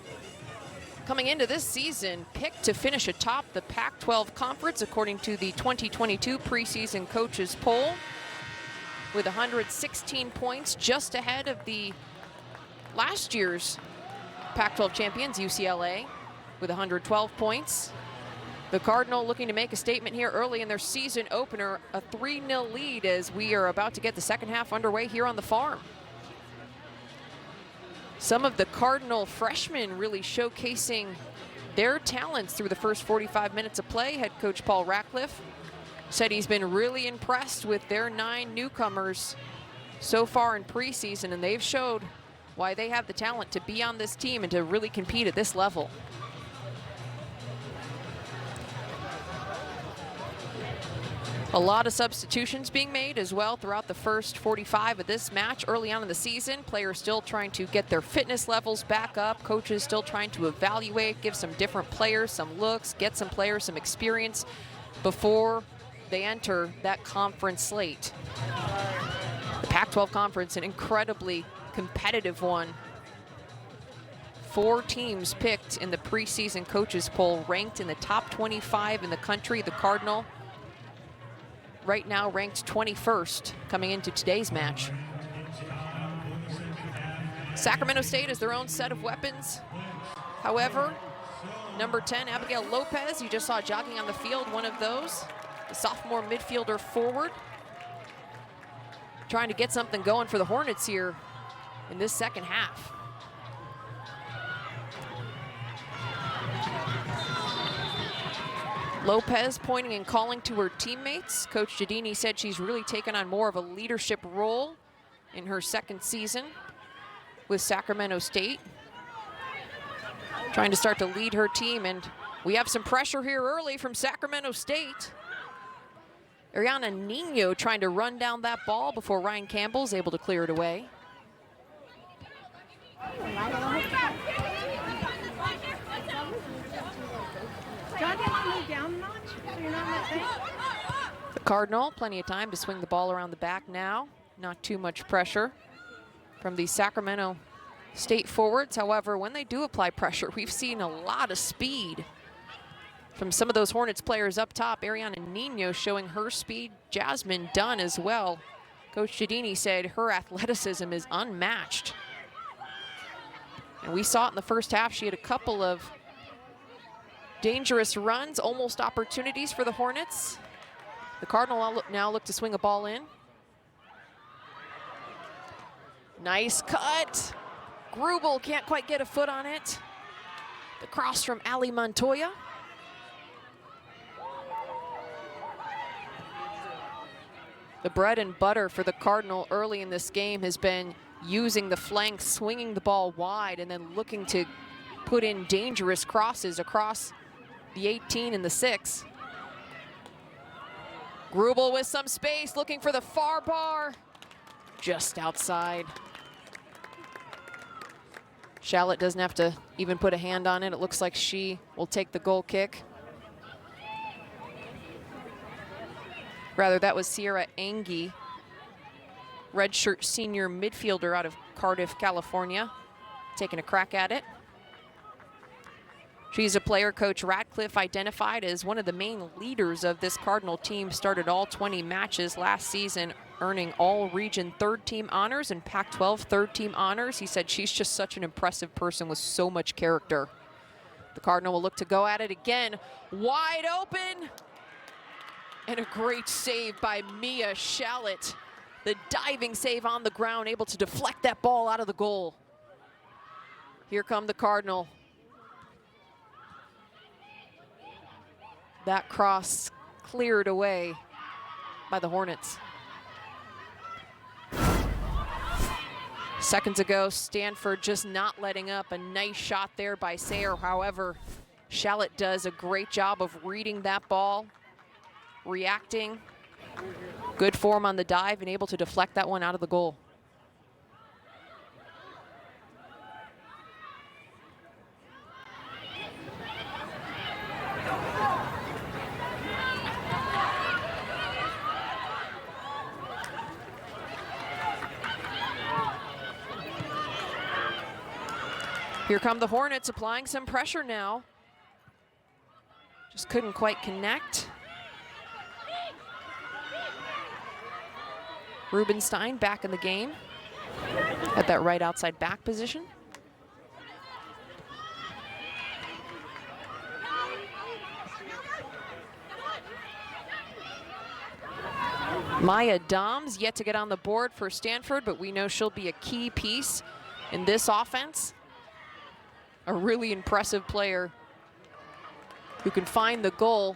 coming into this season, picked to finish atop the Pac-12 Conference according to the 2022 preseason coaches poll, with 116 points, just ahead of the last year's Pac-12 champions, UCLA, with 112 points. The Cardinal looking to make a statement here early in their season opener, a 3-0 lead as we are about to get the second half underway here on the farm. Some of the Cardinal freshmen really showcasing their talents through the first 45 minutes of play. Head coach Paul Ratcliffe said he's been really impressed with their 9 newcomers so far in preseason, and they've showed why they have the talent to be on this team and to really compete at this level. A lot of substitutions being made as well throughout the first 45 of this match early on in the season. Players still trying to get their fitness levels back up. Coaches still trying to evaluate, give some different players some looks, get some players some experience before they enter that conference slate. The Pac-12 conference, an incredibly competitive one. 4 teams picked in the preseason coaches poll, ranked in the top 25 in the country. The Cardinal right now ranked 21st coming into today's match. Sacramento State has their own set of weapons. However, number 10, Abigail Lopez, you just saw jogging on the field, one of those. The sophomore midfielder forward. Trying to get something going for the Hornets here in this second half. Lopez pointing and calling to her teammates. Coach Giardini said she's really taken on more of a leadership role in her second season with Sacramento State. Trying to start to lead her team, and we have some pressure here early from Sacramento State. Ariana Nino trying to run down that ball before Ryan Campbell's able to clear it away. The Cardinal, plenty of time to swing the ball around the back now. Not too much pressure from the Sacramento State forwards. However, when they do apply pressure, we've seen a lot of speed from some of those Hornets players up top. Ariana Nino showing her speed. Jasmine Dunn as well. Coach Giardini said her athleticism is unmatched. And we saw it in the first half. She had a couple of dangerous runs, almost opportunities for the Hornets. The Cardinal now look to swing a ball in. Nice cut. Grubel can't quite get a foot on it. The cross from Ali Montoya. The bread and butter for the Cardinal early in this game has been using the flanks, swinging the ball wide, and then looking to put in dangerous crosses across the 18 and the 6. Grubel with some space, looking for the far bar. Just outside. Shallot doesn't have to even put a hand on it. It looks like she will take the goal kick. Rather, that was Sierra Angie, redshirt senior midfielder out of Cardiff, California, taking a crack at it. She's a player Coach Ratcliffe identified as one of the main leaders of this Cardinal team. Started all 20 matches last season, earning all region third team honors and Pac-12 third team honors. He said she's just such an impressive person with so much character. The Cardinal will look to go at it again. Wide open. And a great save by Mia Shallot. The diving save on the ground, able to deflect that ball out of the goal. Here come the Cardinal. That cross cleared away by the Hornets. Seconds ago, Stanford just not letting up. A nice shot there by Sayer. However, Shallot does a great job of reading that ball, reacting. Good form on the dive and able to deflect that one out of the goal. Here come the Hornets applying some pressure now. Just couldn't quite connect. Rubenstein back in the game at that right outside back position. Maya Doms yet to get on the board for Stanford, but we know she'll be a key piece in this offense. A really impressive player who can find the goal.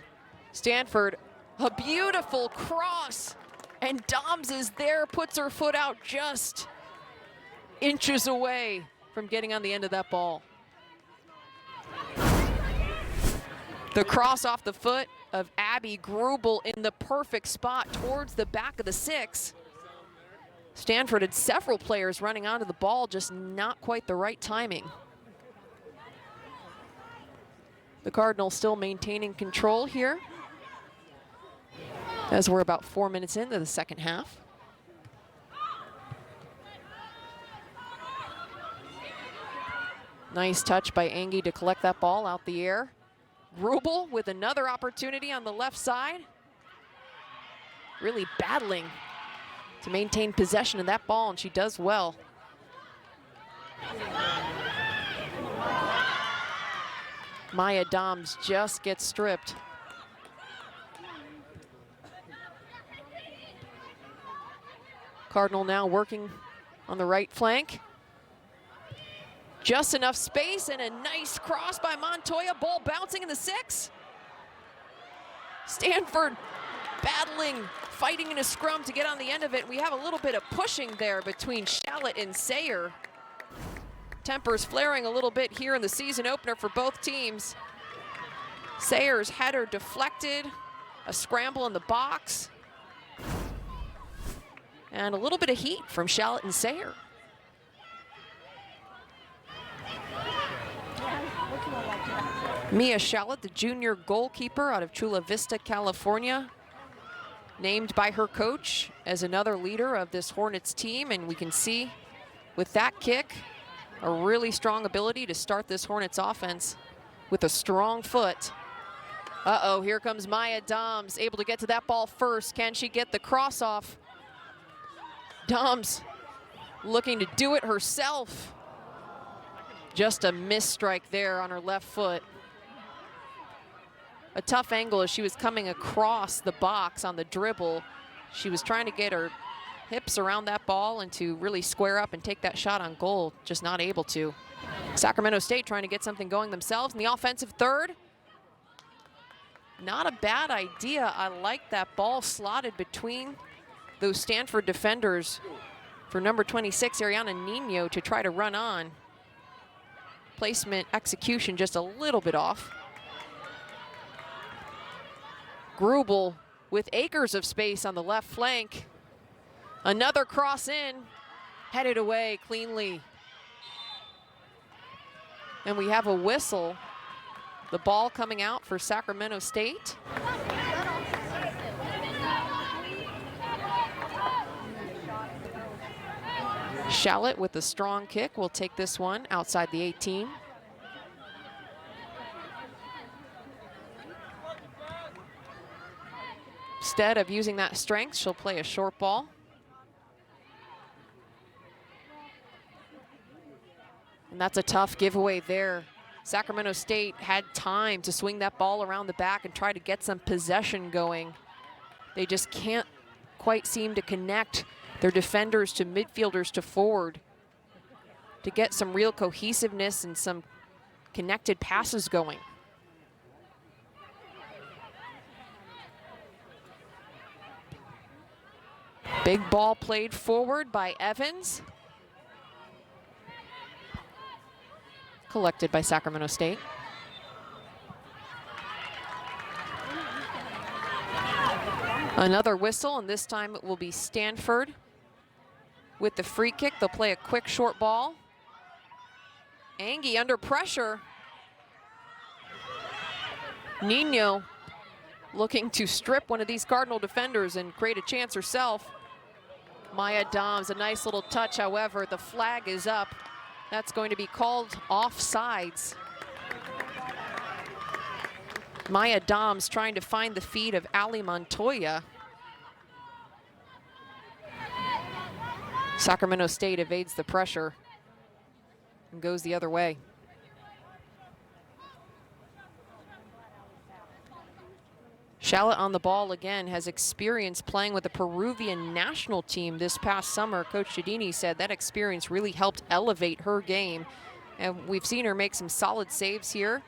Stanford, a beautiful cross, and Doms is there, puts her foot out just inches away from getting on the end of that ball. The cross off the foot of Abby Grubel in the perfect spot towards the back of the 6. Stanford had several players running onto the ball, just not quite the right timing. The Cardinals still maintaining control here as we're about 4 minutes into the second half. Nice touch by Angie to collect that ball out the air. Grubel with another opportunity on the left side. Really battling to maintain possession of that ball, and she does well. Maya Doms just gets stripped. Cardinal now working on the right flank. Just enough space and a nice cross by Montoya. Ball bouncing in the 6. Stanford battling, fighting in a scrum to get on the end of it. We have a little bit of pushing there between Shallot and Sayer. Tempers flaring a little bit here in the season opener for both teams. Sayer's header deflected, a scramble in the box, and a little bit of heat from Shallot and Sayer. Mia Shallot, the junior goalkeeper out of Chula Vista, California, named by her coach as another leader of this Hornets team, and we can see with that kick, a really strong ability to start this Hornets offense with a strong foot. Uh-oh, here comes Maya Doms, able to get to that ball first. Can she get the cross off? Doms looking to do it herself. Just a miss strike there on her left foot. A tough angle as she was coming across the box on the dribble. She was trying to get her hips around that ball and to really square up and take that shot on goal, just not able to. Sacramento State trying to get something going themselves in the offensive third. Not a bad idea. I like that ball slotted between those Stanford defenders for number 26, Ariana Nino, to try to run on. Placement, execution just a little bit off. Grubel with acres of space on the left flank. Another cross in, headed away cleanly. And we have a whistle. The ball coming out for Sacramento State. Shallot with a strong kick will take this one outside the 18. Instead of using that strength, she'll play a short ball. And that's a tough giveaway there. Sacramento State had time to swing that ball around the back and try to get some possession going. They just can't quite seem to connect their defenders to midfielders to forward to get some real cohesiveness and some connected passes going. Big ball played forward by Evans. Collected by Sacramento State. Another whistle, and this time it will be Stanford with the free kick. They'll play a quick short ball. Angie under pressure. Nino looking to strip one of these Cardinal defenders and create a chance herself. Maya Doms, a nice little touch, however, the flag is up. That's going to be called offsides. Maya Doms trying to find the feet of Ali Montoya. Sacramento State evades the pressure and goes the other way. Shallot on the ball again, has experience playing with the Peruvian national team this past summer. Coach Giardini said that experience really helped elevate her game. And we've seen her make some solid saves here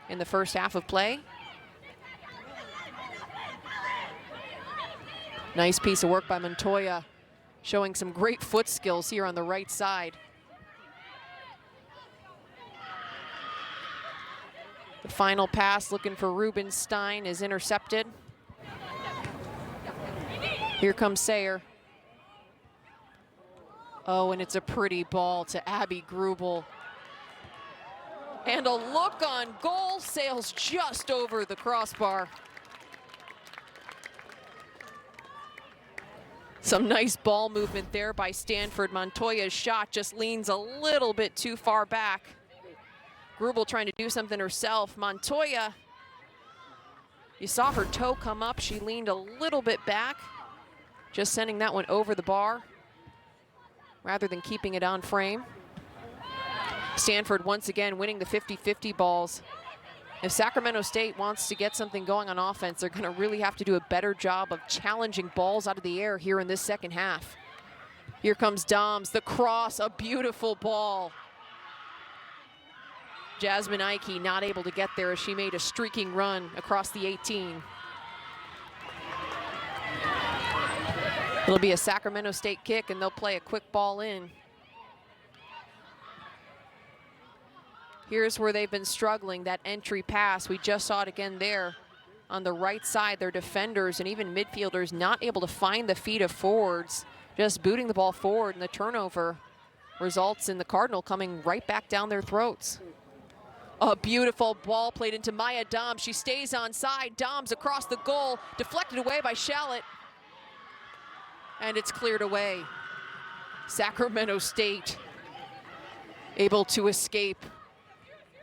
in the first half of play. Nice piece of work by Montoya, showing some great foot skills here on the right side. The final pass looking for Rubenstein is intercepted. Here comes Sayer. Oh, and it's a pretty ball to Abby Grubel. And a look on goal, sails just over the crossbar. Some nice ball movement there by Stanford. Montoya's shot just leans a little bit too far back. Grubel trying to do something herself. Montoya, you saw her toe come up. She leaned a little bit back, just sending that one over the bar rather than keeping it on frame. Stanford once again winning the 50-50 balls. If Sacramento State wants to get something going on offense, they're gonna really have to do a better job of challenging balls out of the air here in this second half. Here comes Doms, the cross, a beautiful ball. Jasmine Ike not able to get there as she made a streaking run across the 18. It'll be a Sacramento State kick and they'll play a quick ball in. Here's where they've been struggling, that entry pass. We just saw it again there on the right side. Their defenders and even midfielders not able to find the feet of forwards, just booting the ball forward, and the turnover results in the Cardinal coming right back down their throats. A beautiful ball played into Maya Doms. She stays on side. Doms across the goal, deflected away by Shallot. And it's cleared away. Sacramento State able to escape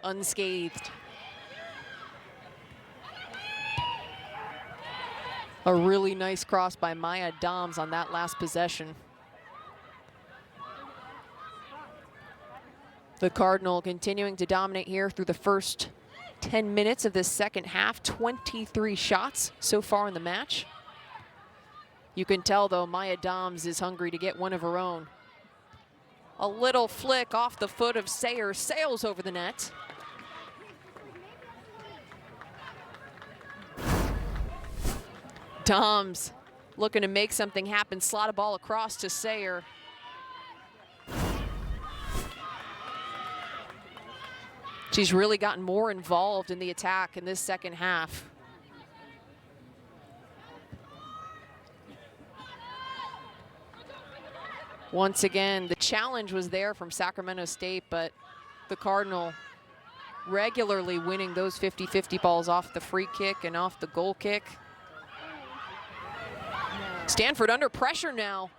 unscathed. A really nice cross by Maya Doms on that last possession. The Cardinal continuing to dominate here through the first 10 minutes of this second half. 23 shots so far in the match. You can tell, though, Maya Doms is hungry to get one of her own. A little flick off the foot of Sayer, sails over the net. Doms looking to make something happen, slot a ball across to Sayer. She's really gotten more involved in the attack in this second half. Once again, the challenge was there from Sacramento State, but the Cardinal regularly winning those 50-50 balls off the free kick and off the goal kick. Stanford under pressure now.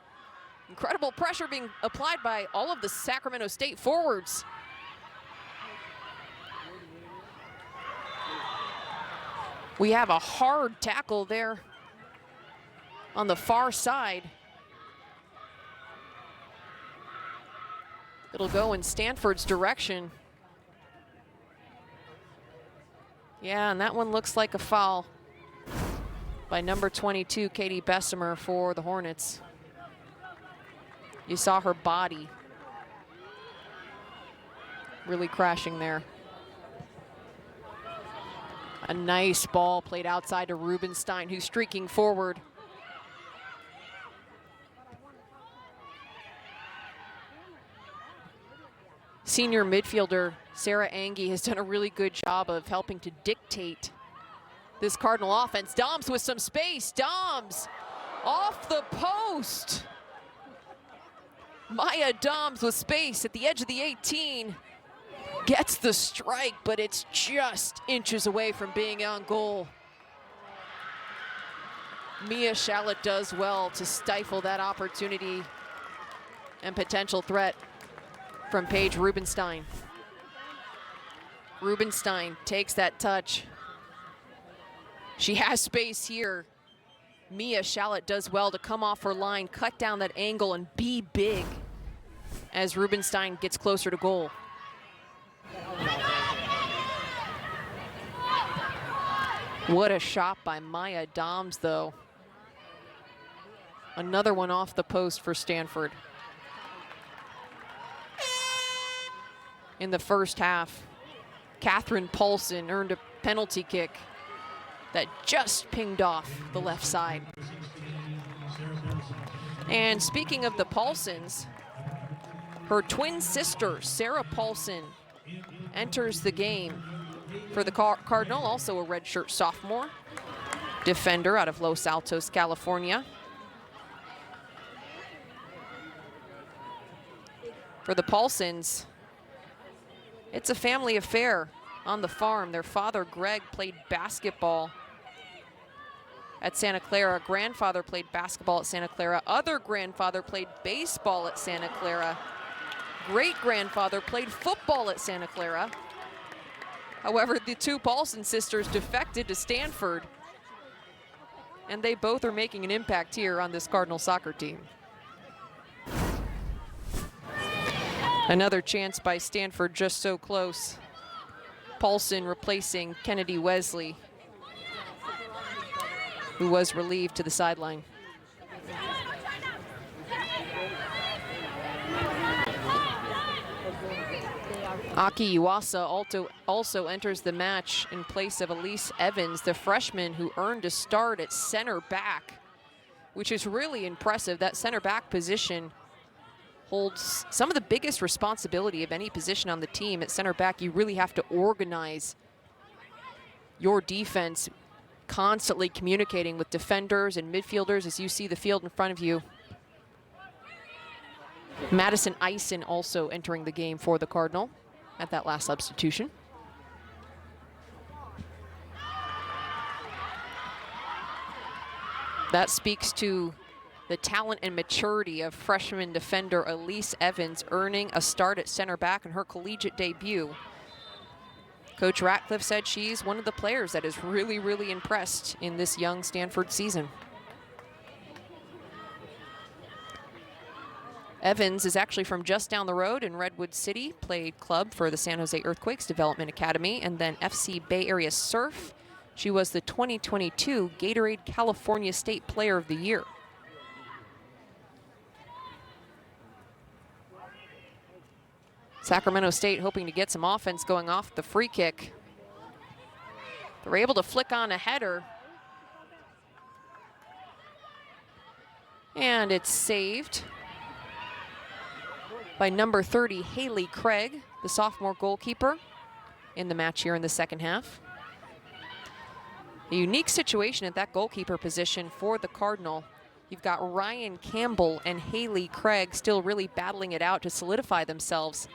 Incredible pressure being applied by all of the Sacramento State forwards. We have a hard tackle there on the far side. It'll go in Stanford's direction. Yeah, and that one looks like a foul by number 22, Katie Bessemer for the Hornets. You saw her body really crashing there. A nice ball played outside to Rubenstein, who's streaking forward. Senior midfielder Sarah Angie has done a really good job of helping to dictate this Cardinal offense. Doms with some space. Doms off the post. Maya Doms with space at the edge of the 18. Gets the strike, but it's just inches away from being on goal. Mia Shallot does well to stifle that opportunity and potential threat from Paige Rubenstein. Rubenstein takes that touch. She has space here. Mia Shallot does well to come off her line, cut down that angle, and be big as Rubenstein gets closer to goal. What a shot by Maya Doms, though. Another one off the post for Stanford. In the first half, Catherine Paulson earned a penalty kick that just pinged off the left side. And speaking of the Paulsons, her twin sister, Sarah Paulson, enters the game for the Cardinal, also a redshirt sophomore, defender out of Los Altos, California. For the Paulsons, it's a family affair on the farm. Their father, Greg, played basketball at Santa Clara. Grandfather played basketball at Santa Clara. Other grandfather played baseball at Santa Clara. Great-grandfather played football at Santa Clara. However, the two Paulson sisters defected to Stanford, and they both are making an impact here on this Cardinal soccer team. Another chance by Stanford, just so close. Paulson replacing Kennedy Wesley, who was relieved to the sideline. Aki Iwasa also enters the match in place of Elise Evans, the freshman who earned a start at center back, which is really impressive. That center back position holds some of the biggest responsibility of any position on the team. At center back, you really have to organize your defense, constantly communicating with defenders and midfielders as you see the field in front of you. Madison Eisen also entering the game for the Cardinal at that last substitution. That speaks to the talent and maturity of freshman defender Elise Evans, earning a start at center back in her collegiate debut. Coach Ratcliffe said she's one of the players that is really, really impressed in this young Stanford season. Evans is actually from just down the road in Redwood City, played club for the San Jose Earthquakes Development Academy, and then FC Bay Area Surf. She was the 2022 Gatorade California State Player of the Year. Sacramento State hoping to get some offense going off the free kick. They're able to flick on a header. And it's saved by number 30, Haley Craig, the sophomore goalkeeper, in the match here in the second half. A unique situation at that goalkeeper position for the Cardinal. You've got Ryan Campbell and Haley Craig still really battling it out to solidify themselves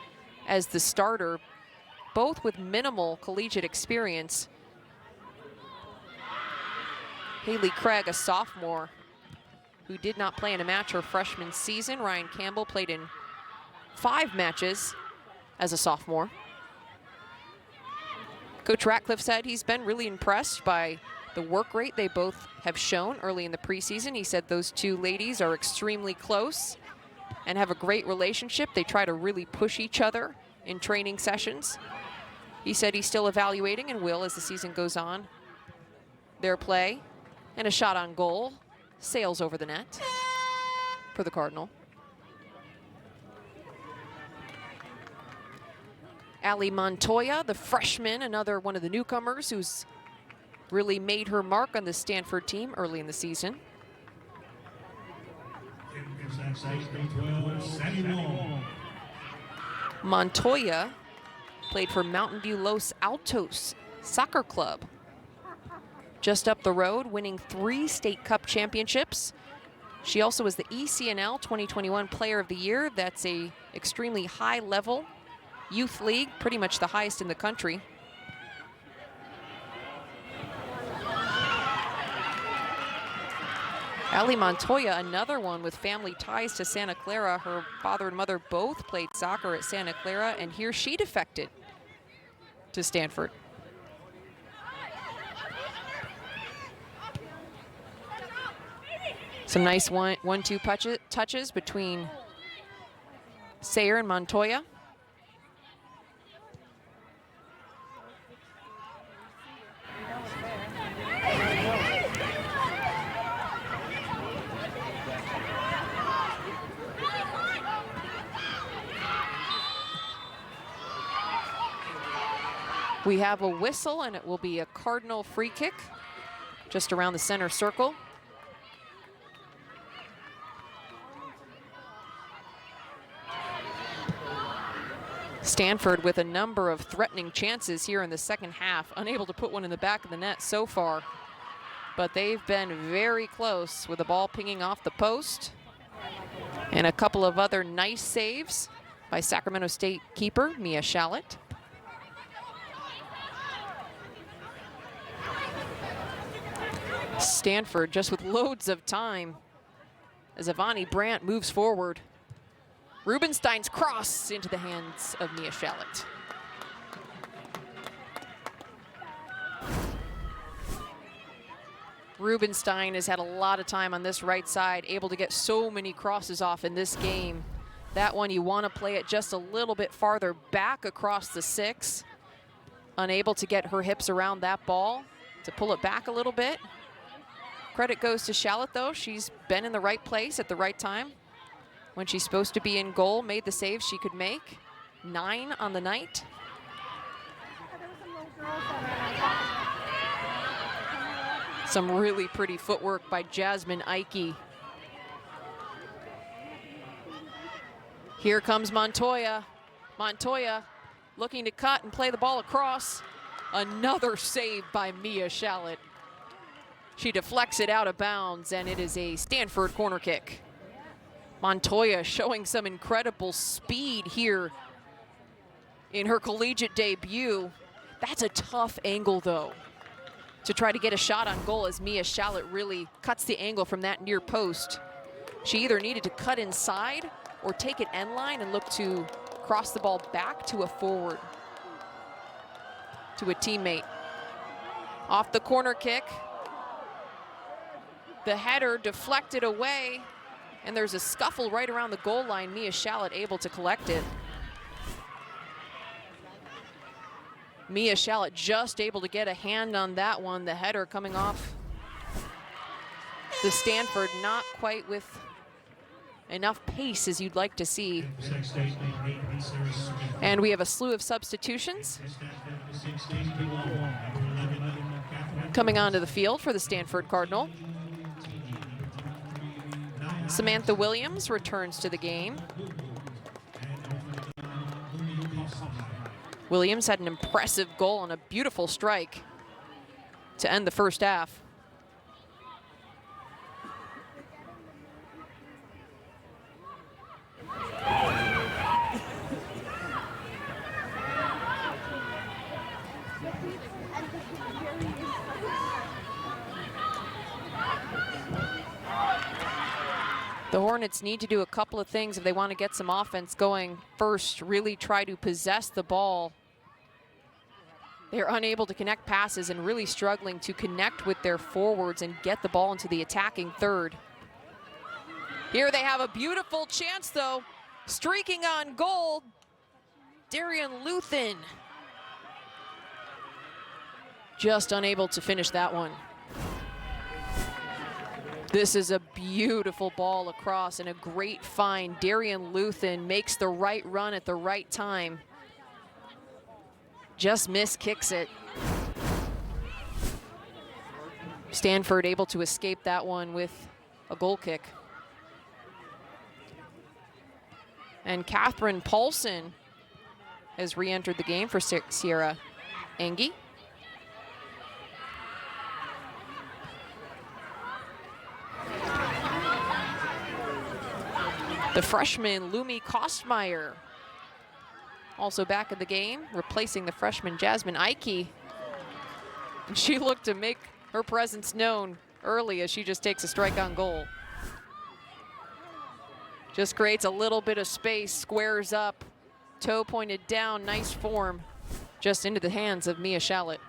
as the starter, both with minimal collegiate experience. Haley Craig, a sophomore who did not play in a match her freshman season. Ryan Campbell played in 5 matches as a sophomore. Coach Ratcliffe said he's been really impressed by the work rate they both have shown early in the preseason. He said those two ladies are extremely close and have a great relationship. They try to really push each other in training sessions. He said he's still evaluating and will as the season goes on. Their play, and a shot on goal sails over the net for the Cardinal. Ali Montoya, the freshman, another one of the newcomers who's really made her mark on the Stanford team early in the season. Montoya played for Mountain View Los Altos Soccer Club. Just up the road, winning 3 state cup championships. She also was the ECNL 2021 Player of the Year. That's a extremely high level youth league, pretty much the highest in the country. Ali Montoya, another one with family ties to Santa Clara. Her father and mother both played soccer at Santa Clara, and here she defected to Stanford. Some nice one-two touches between Sayer and Montoya. We have a whistle, and it will be a Cardinal free kick just around the center circle. Stanford with a number of threatening chances here in the second half, unable to put one in the back of the net so far. But they've been very close with the ball pinging off the post. And a couple of other nice saves by Sacramento State keeper Mia Shallett. Stanford just with loads of time as Avani Brandt moves forward. Rubenstein's cross into the hands of Mia Shallett. Rubenstein has had a lot of time on this right side, able to get so many crosses off in this game. That one, you want to play it just a little bit farther back across the 6. Unable to get her hips around that ball to pull it back a little bit. Credit goes to Shallett, though. She's been in the right place at the right time. When she's supposed to be in goal, made the save she could make. 9 on the night. Some really pretty footwork by Jasmine Ike. Here comes Montoya. Montoya looking to cut and play the ball across. Another save by Mia Shallett. She deflects it out of bounds, and it is a Stanford corner kick. Montoya showing some incredible speed here in her collegiate debut. That's a tough angle, though, to try to get a shot on goal, as Mia Shallett really cuts the angle from that near post. She either needed to cut inside or take it end line and look to cross the ball back to a forward, to a teammate. Off the corner kick, the header deflected away, and there's a scuffle right around the goal line. Mia Shallett able to collect it. Mia Shallett just able to get a hand on that one. The header coming off the Stanford, not quite with enough pace as you'd like to see. And we have a slew of substitutions coming onto the field for the Stanford Cardinal. Samantha Williams returns to the game. Williams had an impressive goal and a beautiful strike to end the first half. The Hornets need to do a couple of things if they want to get some offense going. First, really try to possess the ball. They're unable to connect passes and really struggling to connect with their forwards and get the ball into the attacking third. Here they have a beautiful chance, though. Streaking on goal, Darian Luthen. Just unable to finish that one. This is a beautiful ball across and a great find. Darian Luthen makes the right run at the right time. Just kicks it. Stanford able to escape that one with a goal kick. And Catherine Paulson has re-entered the game for Sierra Engie. The freshman Lumi Kostmeyer also back in the game, replacing the freshman Jasmine Ike. And she looked to make her presence known early as she just takes a strike on goal. Just creates a little bit of space, squares up, toe pointed down, nice form, just into the hands of Mia Shallett.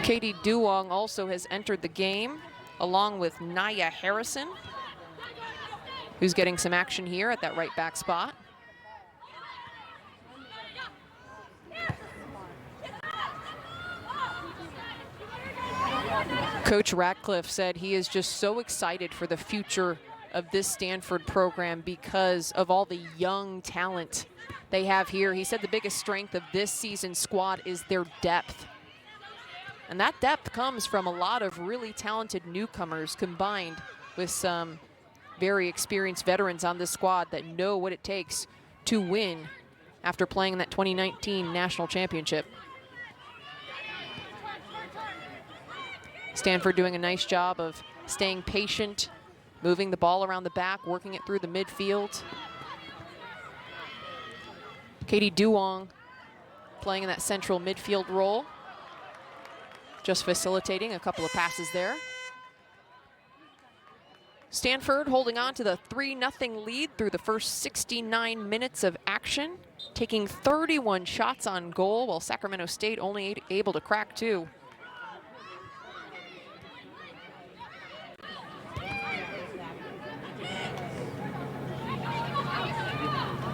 Katie Duong also has entered the game, along with Naya Harrison, who's getting some action here at that right back spot. Coach Ratcliffe said he is just so excited for the future of this Stanford program because of all the young talent they have here. He said the biggest strength of this season's squad is their depth. And that depth comes from a lot of really talented newcomers combined with some very experienced veterans on this squad that know what it takes to win after playing in that 2019 national championship. Stanford doing a nice job of staying patient, moving the ball around the back, working it through the midfield. Katie Duong playing in that central midfield role, just facilitating a couple of passes there. Stanford holding on to the 3-0 lead through the first 69 minutes of action, taking 31 shots on goal, while Sacramento State only able to crack 2.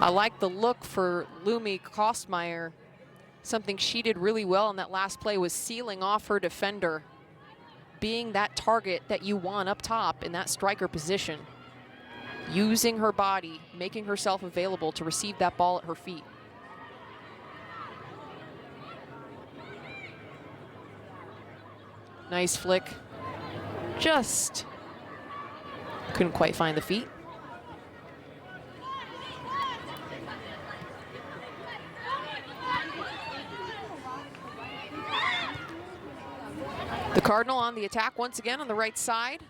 I like the look for Lumi Kostmeyer. Something she did really well in that last play was sealing off her defender, being that target that you want up top in that striker position, using her body, making herself available to receive that ball at her feet. Nice flick. Just couldn't quite find the feet. The Cardinal on the attack once again on the right side.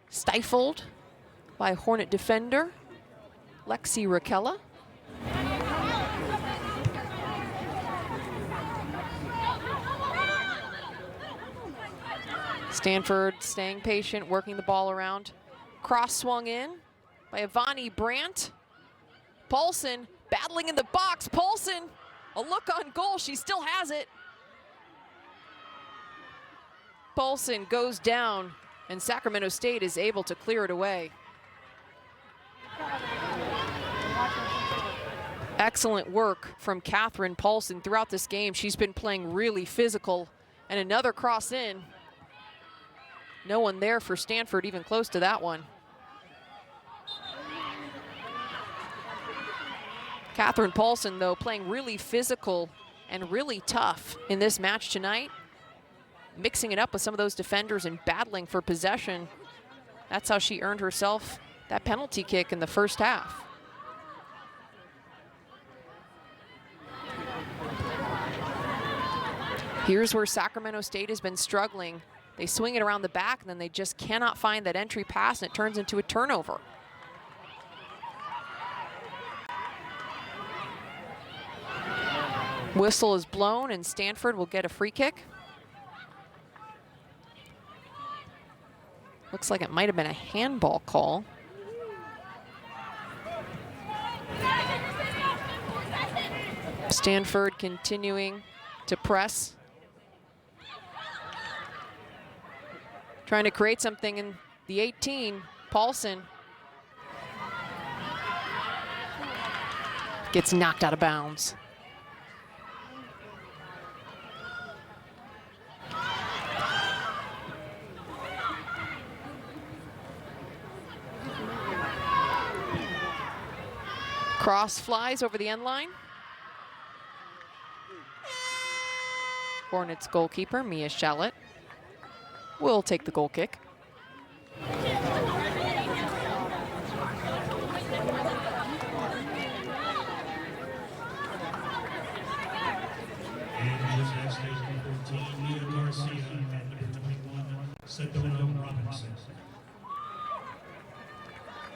Stifled by Hornet defender Lexi Rakella. Stanford staying patient, working the ball around. Cross swung in by Ivani Brandt. Paulson battling in the box. Paulson, a look on goal. She still has it. Paulson goes down, and Sacramento State is able to clear it away. Excellent work from Catherine Paulson throughout this game. She's been playing really physical, and another cross in. No one there for Stanford, even close to that one. Catherine Paulson, though, playing really physical and really tough in this match tonight. Mixing it up with some of those defenders and battling for possession. That's how she earned herself that penalty kick in the first half. Here's where Sacramento State has been struggling. They swing it around the back, and then they just cannot find that entry pass, and it turns into a turnover. Whistle is blown, and Stanford will get a free kick. Looks like it might have been a handball call. Stanford continuing to press. Trying to create something in the 18. Paulson gets knocked out of bounds. Cross flies over the end line. Hornets goalkeeper Mia Shallett will take the goal kick.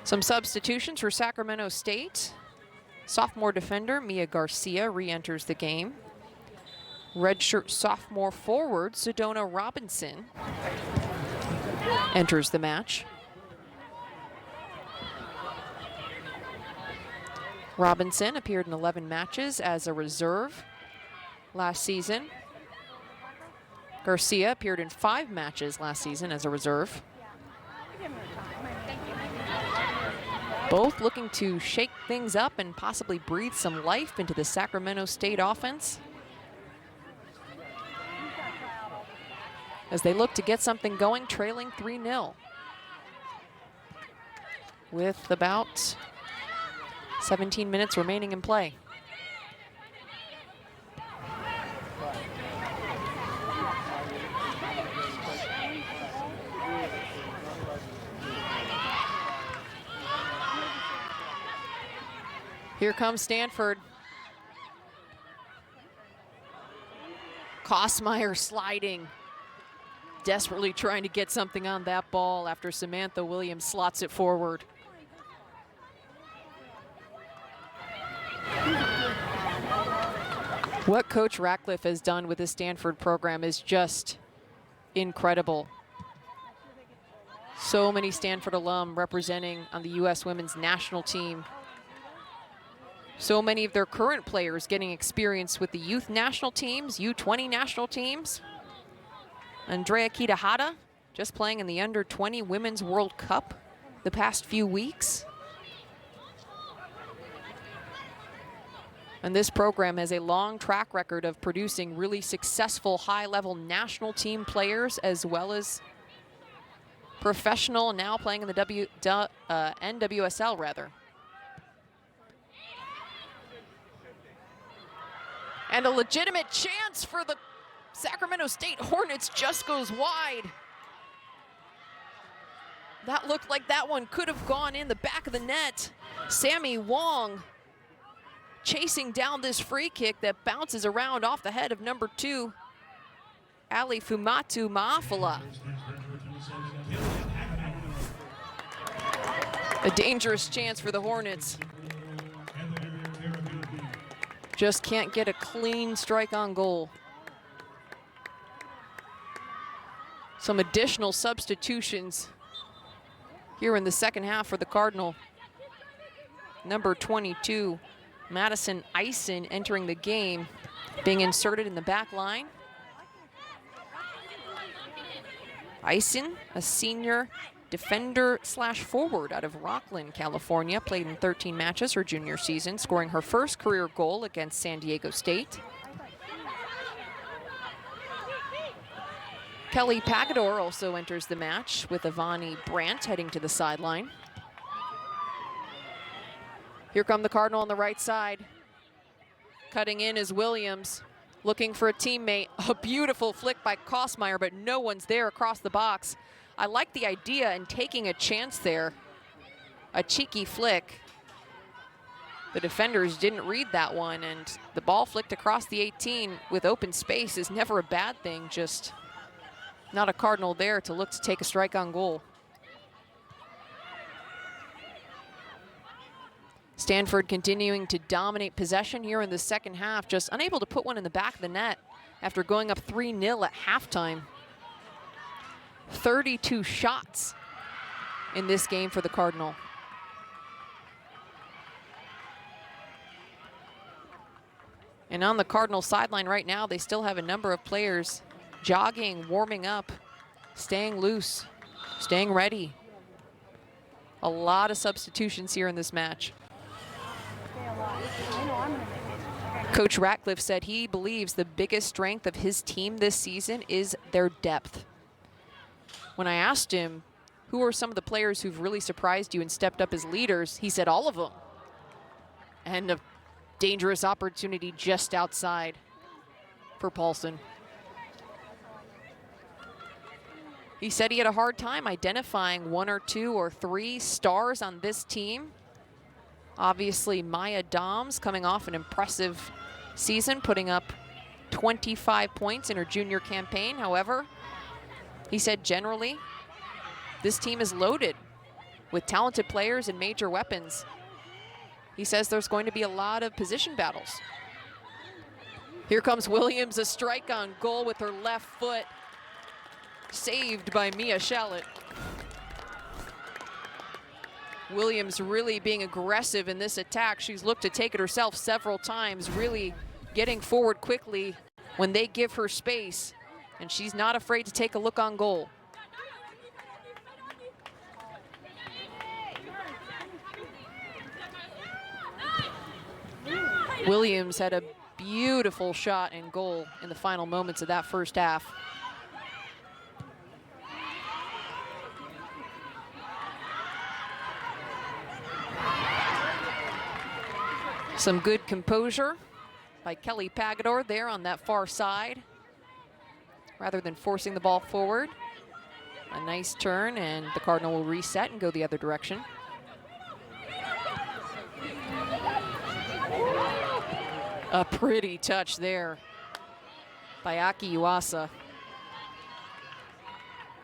Some substitutions for Sacramento State. Sophomore defender Mia Garcia re-enters the game. Redshirt sophomore forward Sedona Robinson enters the match. Robinson appeared in 11 matches as a reserve last season. Garcia appeared in 5 matches last season as a reserve. Both looking to shake things up and possibly breathe some life into the Sacramento State offense as they look to get something going, trailing 3-0. with about 17 minutes remaining in play. Here comes Stanford. Kosmeyer sliding, desperately trying to get something on that ball after Samantha Williams slots it forward. What Coach Ratcliffe has done with his Stanford program is just incredible. So many Stanford alum representing on the U.S. women's national team. So many of their current players getting experience with the youth national teams, U20 national teams. Andrea Kitahara just playing in the Under-20 Women's World Cup the past few weeks. And this program has a long track record of producing really successful high-level national team players as well as professional, now playing in the NWSL rather. And a legitimate chance for the Sacramento State Hornets just goes wide. That looked like that one could have gone in the back of the net. Sammy Wong chasing down this free kick that bounces around off the head of number 2, Ali Fumatu Maafala. A dangerous chance for the Hornets. Just can't get a clean strike on goal. Some additional substitutions here in the second half for the Cardinal. Number 22, Madison Eisen entering the game, being inserted in the back line. Eisen, a senior defender/forward out of Rockland, California, played in 13 matches her junior season, scoring her first career goal against San Diego State. Kelly Pagador also enters the match with Ivani Brandt heading to the sideline. Here come the Cardinal on the right side. Cutting in is Williams, looking for a teammate. A beautiful flick by Kosmeyer, but no one's there across the box. I like the idea and taking a chance there. A cheeky flick. The defenders didn't read that one, and the ball flicked across the 18 with open space is never a bad thing, just not a Cardinal there to look to take a strike on goal. Stanford continuing to dominate possession here in the second half, just unable to put one in the back of the net after going up 3-0 at halftime. 32 shots in this game for the Cardinal. And on the Cardinal sideline right now, they still have a number of players jogging, warming up, staying loose, staying ready. A lot of substitutions here in this match. Coach Ratcliffe said he believes the biggest strength of his team this season is their depth. When I asked him, who are some of the players who've really surprised you and stepped up as leaders, he said all of them. And a dangerous opportunity just outside for Paulson. He said he had a hard time identifying 1 or 2 or 3 stars on this team. Obviously, Maya Doms coming off an impressive season, putting up 25 points in her junior campaign. However, he said generally, this team is loaded with talented players and major weapons. He says there's going to be a lot of position battles. Here comes Williams, a strike on goal with her left foot. Saved by Mia Shallot. Williams really being aggressive in this attack. She's looked to take it herself several times, really getting forward quickly when they give her space. And she's not afraid to take a look on goal. Williams had a beautiful shot and goal in the final moments of that first half. Some good composure by Kelly Pagador there on that far side. Rather than forcing the ball forward. A nice turn, and the Cardinal will reset and go the other direction. A pretty touch there by Aki Yuasa.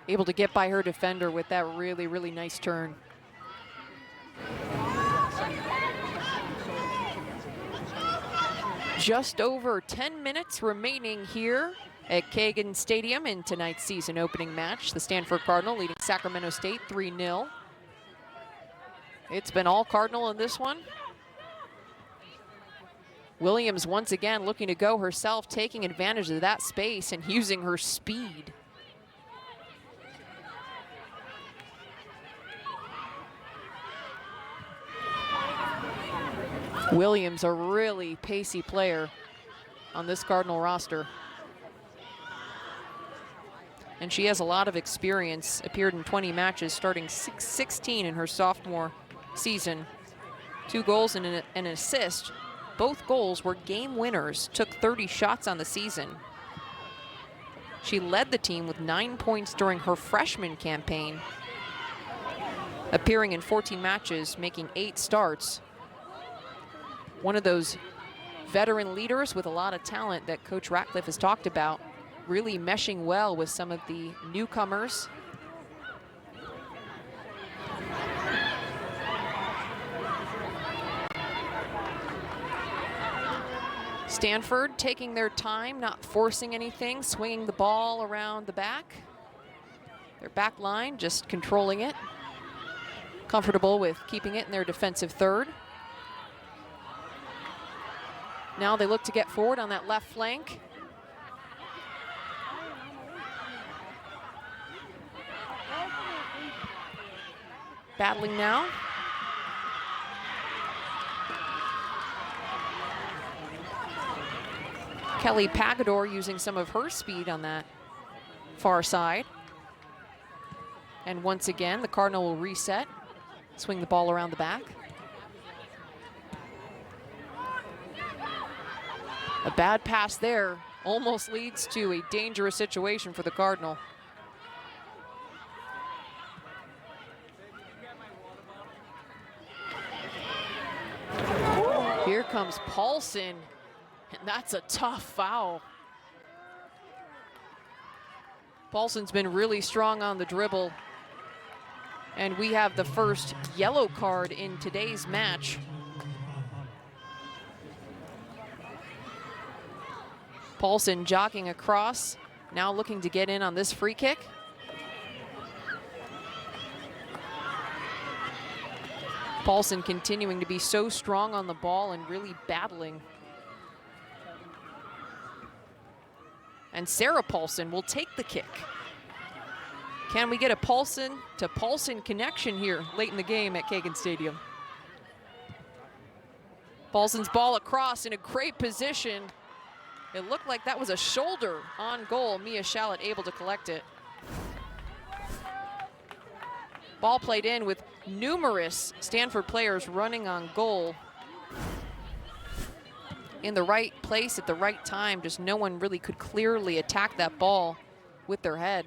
Able to get by her defender with that really, really nice turn. Just over 10 minutes remaining here at Kagan Stadium in tonight's season opening match. The Stanford Cardinal leading Sacramento State 3-0. It's been all Cardinal in this one. Williams once again looking to go herself, taking advantage of that space and using her speed. Williams, a really pacey player on this Cardinal roster. And she has a lot of experience, appeared in 20 matches, starting 16 in her sophomore season. 2 goals and an assist. Both goals were game winners, took 30 shots on the season. She led the team with 9 points during her freshman campaign, appearing in 14 matches, making 8 starts. One of those veteran leaders with a lot of talent that Coach Ratcliffe has talked about, really meshing well with some of the newcomers. Stanford taking their time, not forcing anything, swinging the ball around the back. Their back line just controlling it. Comfortable with keeping it in their defensive third. Now they look to get forward on that left flank. Battling now. Kelly Pagador using some of her speed on that far side. And once again, the Cardinal will reset, swing the ball around the back. A bad pass there almost leads to a dangerous situation for the Cardinal. Here comes Paulson, and that's a tough foul. Paulson's been really strong on the dribble, and we have the first yellow card in today's match. Paulson jogging across, now looking to get in on this free kick. Paulson continuing to be so strong on the ball and really battling. And Sarah Paulson will take the kick. Can we get a Paulson to Paulson connection here late in the game at Kagan Stadium? Paulson's ball across in a great position. It looked like that was a shoulder on goal. Mia Shallett able to collect it. Ball played in with numerous Stanford players running on goal. In the right place at the right time, just no one really could clearly attack that ball with their head.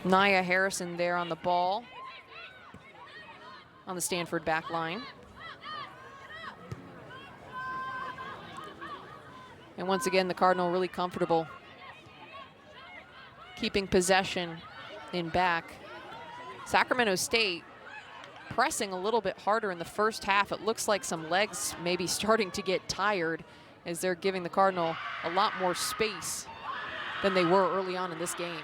Nia Harrison there on the ball on the Stanford back line. And once again, the Cardinal really comfortable keeping possession in back. Sacramento State pressing a little bit harder in the first half. It looks like some legs maybe starting to get tired as they're giving the Cardinal a lot more space than they were early on in this game.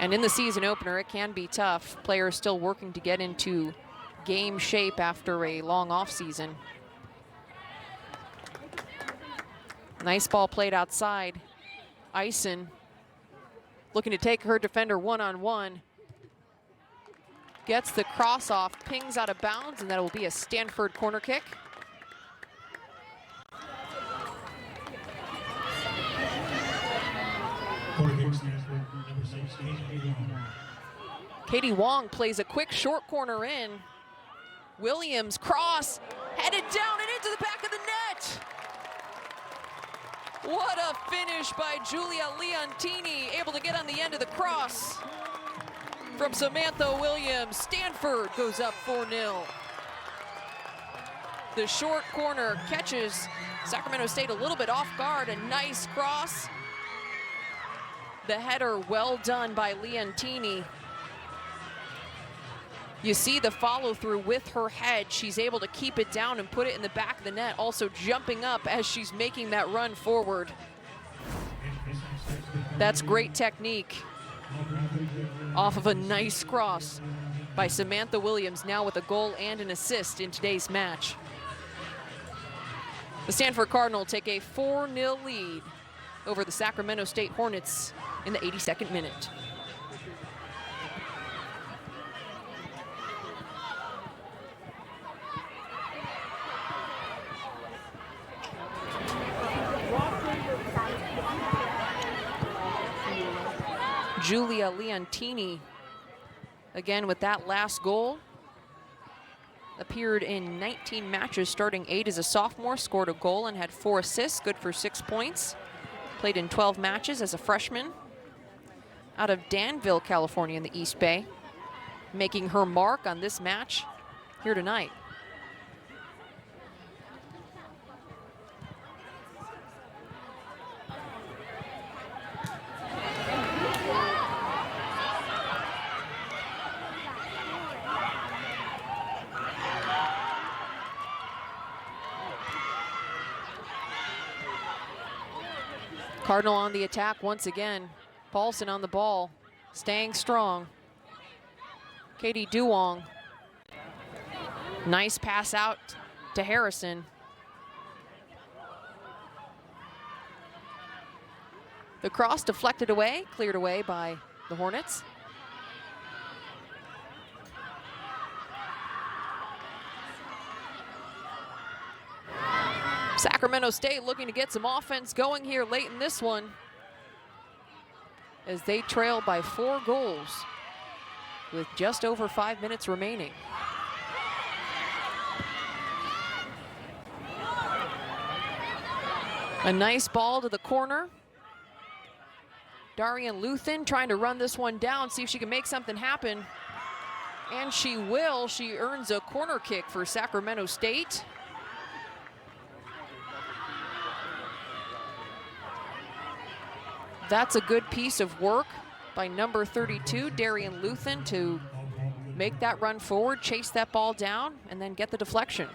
And in the season opener, it can be tough. Players still working to get into game shape after a long off season. Nice ball played outside. Eisen looking to take her defender one-on-one. Gets the cross off, pings out of bounds, and that will be a Stanford corner kick. Katie Wong plays a quick short corner in. Williams cross, headed down and into the back of the net. What a finish by Julia Leontini, able to get on the end of the cross. From Samantha Williams, Stanford goes up 4-0. The short corner catches Sacramento State a little bit off guard, a nice cross. The header well done by Leontini. You see the follow through with her head. She's able to keep it down and put it in the back of the net, also jumping up as she's making that run forward. That's great technique off of a nice cross by Samantha Williams, now with a goal and an assist in today's match. The Stanford Cardinal take a 4-0 lead over the Sacramento State Hornets in the 82nd minute. Julia Leontini, again with that last goal, appeared in 19 matches, starting 8 as a sophomore, scored a goal and had 4 assists, good for 6 points. Played in 12 matches as a freshman out of Danville, California in the East Bay, making her mark on this match here tonight. Cardinal on the attack once again. Paulson on the ball, staying strong. Katie Duong. Nice pass out to Harrison. The cross deflected away, cleared away by the Hornets. Sacramento State looking to get some offense going here late in this one as they trail by 4 goals with just over 5 minutes remaining. A nice ball to the corner. Darian Luthen trying to run this one down, see if she can make something happen. And she will. She earns a corner kick for Sacramento State. That's a good piece of work by number 32, Darian Luthen, to make that run forward, chase that ball down, and then get the deflection.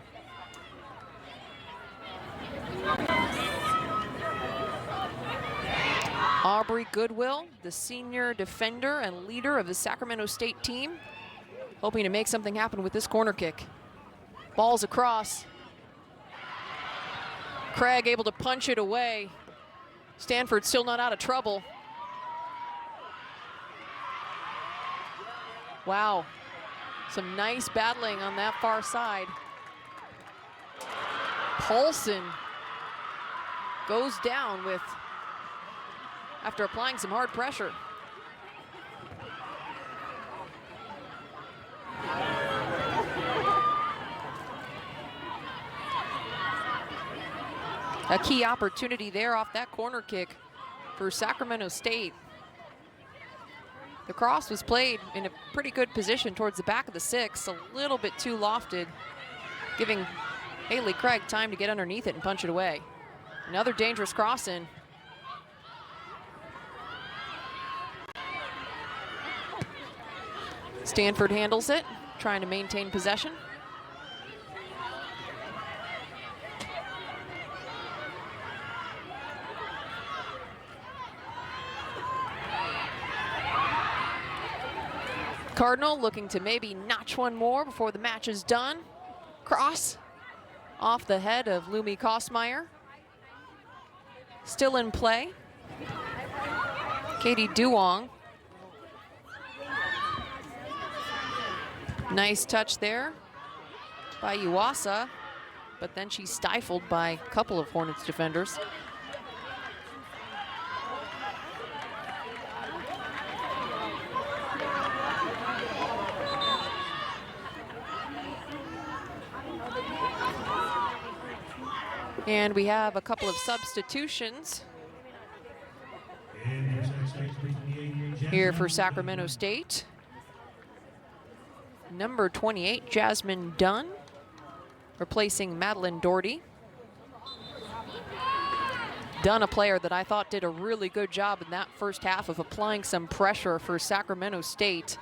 Aubrey Goodwill, the senior defender and leader of the Sacramento State team, hoping to make something happen with this corner kick. Ball's across. Craig able to punch it away. Stanford still not out of trouble. Wow, some nice battling on that far side. Paulson goes down with, after applying some hard pressure. A key opportunity there off that corner kick for Sacramento State. The cross was played in a pretty good position towards the back of the 6, a little bit too lofted, giving Haley Craig time to get underneath it and punch it away. Another dangerous cross in. Stanford handles it, trying to maintain possession. Cardinal looking to maybe notch one more before the match is done. Cross off the head of Lumi Kosmeyer. Still in play. Katie Duong. Nice touch there by Yuasa, but then she's stifled by a couple of Hornets defenders. And we have a couple of substitutions here for Sacramento State. Number 28, Jasmine Dunn, replacing Madeline Doherty. Dunn, a player that I thought did a really good job in that first half of applying some pressure for Sacramento State.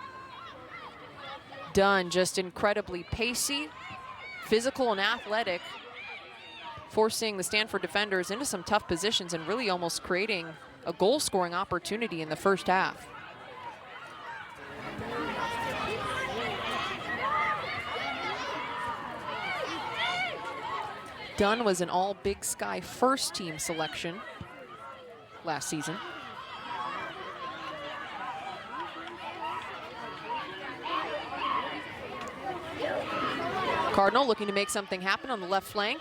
Dunn just incredibly pacey, physical and athletic, forcing the Stanford defenders into some tough positions and really almost creating a goal-scoring opportunity in the first half. Dunn was an all Big Sky first team selection last season. Cardinal looking to make something happen on the left flank.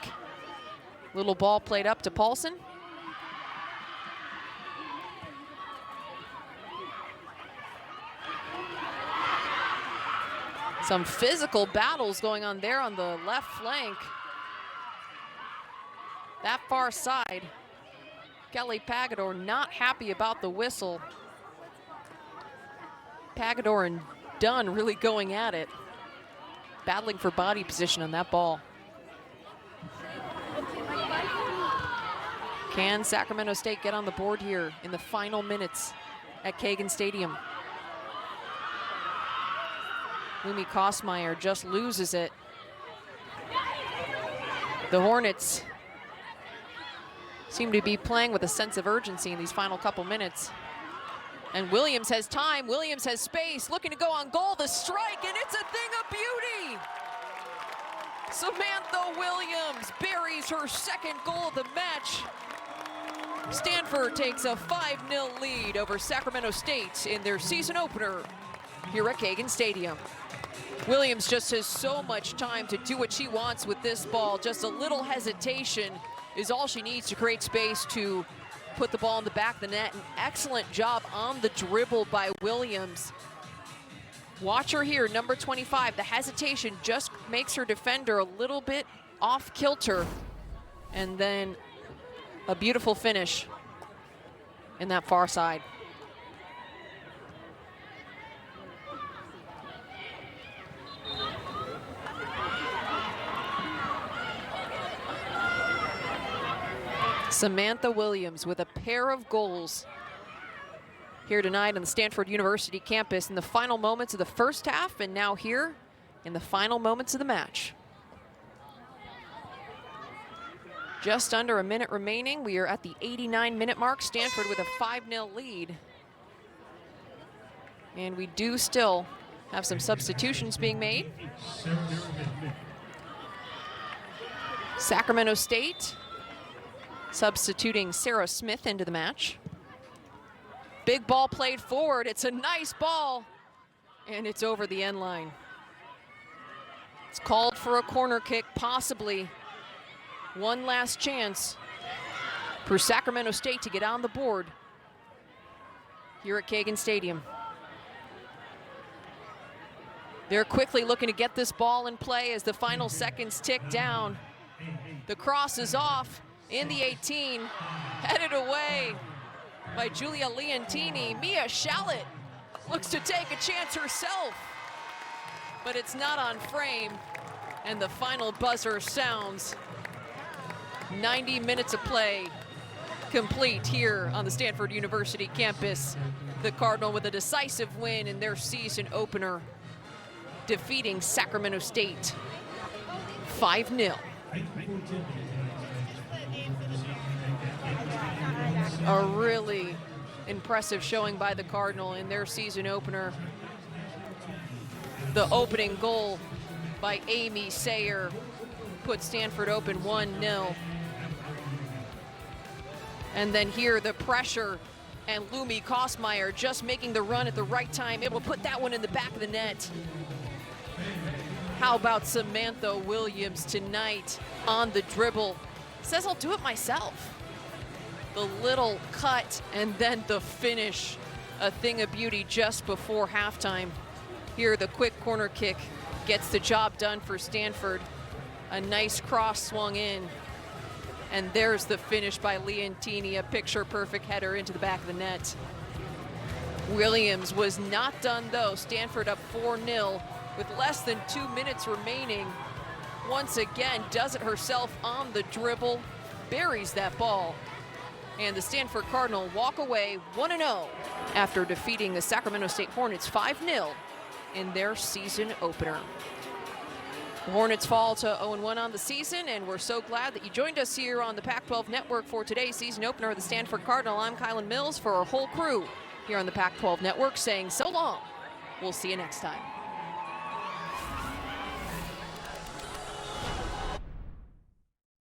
Little ball played up to Paulson. Some physical battles going on there on the left flank. That far side, Kelly Pagador not happy about the whistle. Pagador and Dunn really going at it, battling for body position on that ball. Can Sacramento State get on the board here in the final minutes at Kagan Stadium? Lumi Kosmeyer just loses it. The Hornets seem to be playing with a sense of urgency in these final couple minutes. And Williams has time, Williams has space, looking to go on goal, the strike, and it's a thing of beauty! Samantha Williams buries her second goal of the match. Stanford takes a 5-0 lead over Sacramento State in their season opener here at Kagan Stadium. Williams just has so much time to do what she wants with this ball. Just a little hesitation is all she needs to create space to put the ball in the back of the net. An excellent job on the dribble by Williams. Watch her here, number 25. The hesitation just makes her defender a little bit off kilter. And then a beautiful finish in that far side. Samantha Williams with a pair of goals here tonight on the Stanford University campus in the final moments of the first half, and now here in the final moments of the match. Just under a minute remaining. We are at the 89-minute mark. Stanford with a 5-0 lead. And we do still have some substitutions being made. Sacramento State substituting Sarah Smith into the match. Big ball played forward. It's a nice ball, and it's over the end line. It's called for a corner kick, possibly one last chance for Sacramento State to get on the board here at Kagan Stadium. They're quickly looking to get this ball in play as the final seconds tick down. The cross is off in the 18, headed away by Julia Leontini. Mia Shallett looks to take a chance herself, but it's not on frame, and the final buzzer sounds. 90 minutes of play complete here on the Stanford University campus. The Cardinal with a decisive win in their season opener, defeating Sacramento State 5-0. A really impressive showing by the Cardinal in their season opener. The opening goal by Amy Sayer put Stanford open 1-0. And then here the pressure, and Lumi Kosmeyer just making the run at the right time, able to put that one in the back of the net. How about Samantha Williams tonight on the dribble? Says, I'll do it myself. The little cut and then the finish, a thing of beauty just before halftime. Here the quick corner kick gets the job done for Stanford. A nice cross swung in And there's the finish by Leontini, a picture-perfect header into the back of the net. Williams was not done, though. Stanford up 4-0 with less than 2 minutes remaining. Once again, does it herself on the dribble, buries that ball. And the Stanford Cardinal walk away 1-0 after defeating the Sacramento State Hornets 5-0 in their season opener. The Hornets fall to 0-1 on the season, and we're so glad that you joined us here on the Pac-12 Network for today's season opener of the Stanford Cardinal. I'm Kylan Mills for our whole crew here on the Pac-12 Network saying so long. We'll see you next time.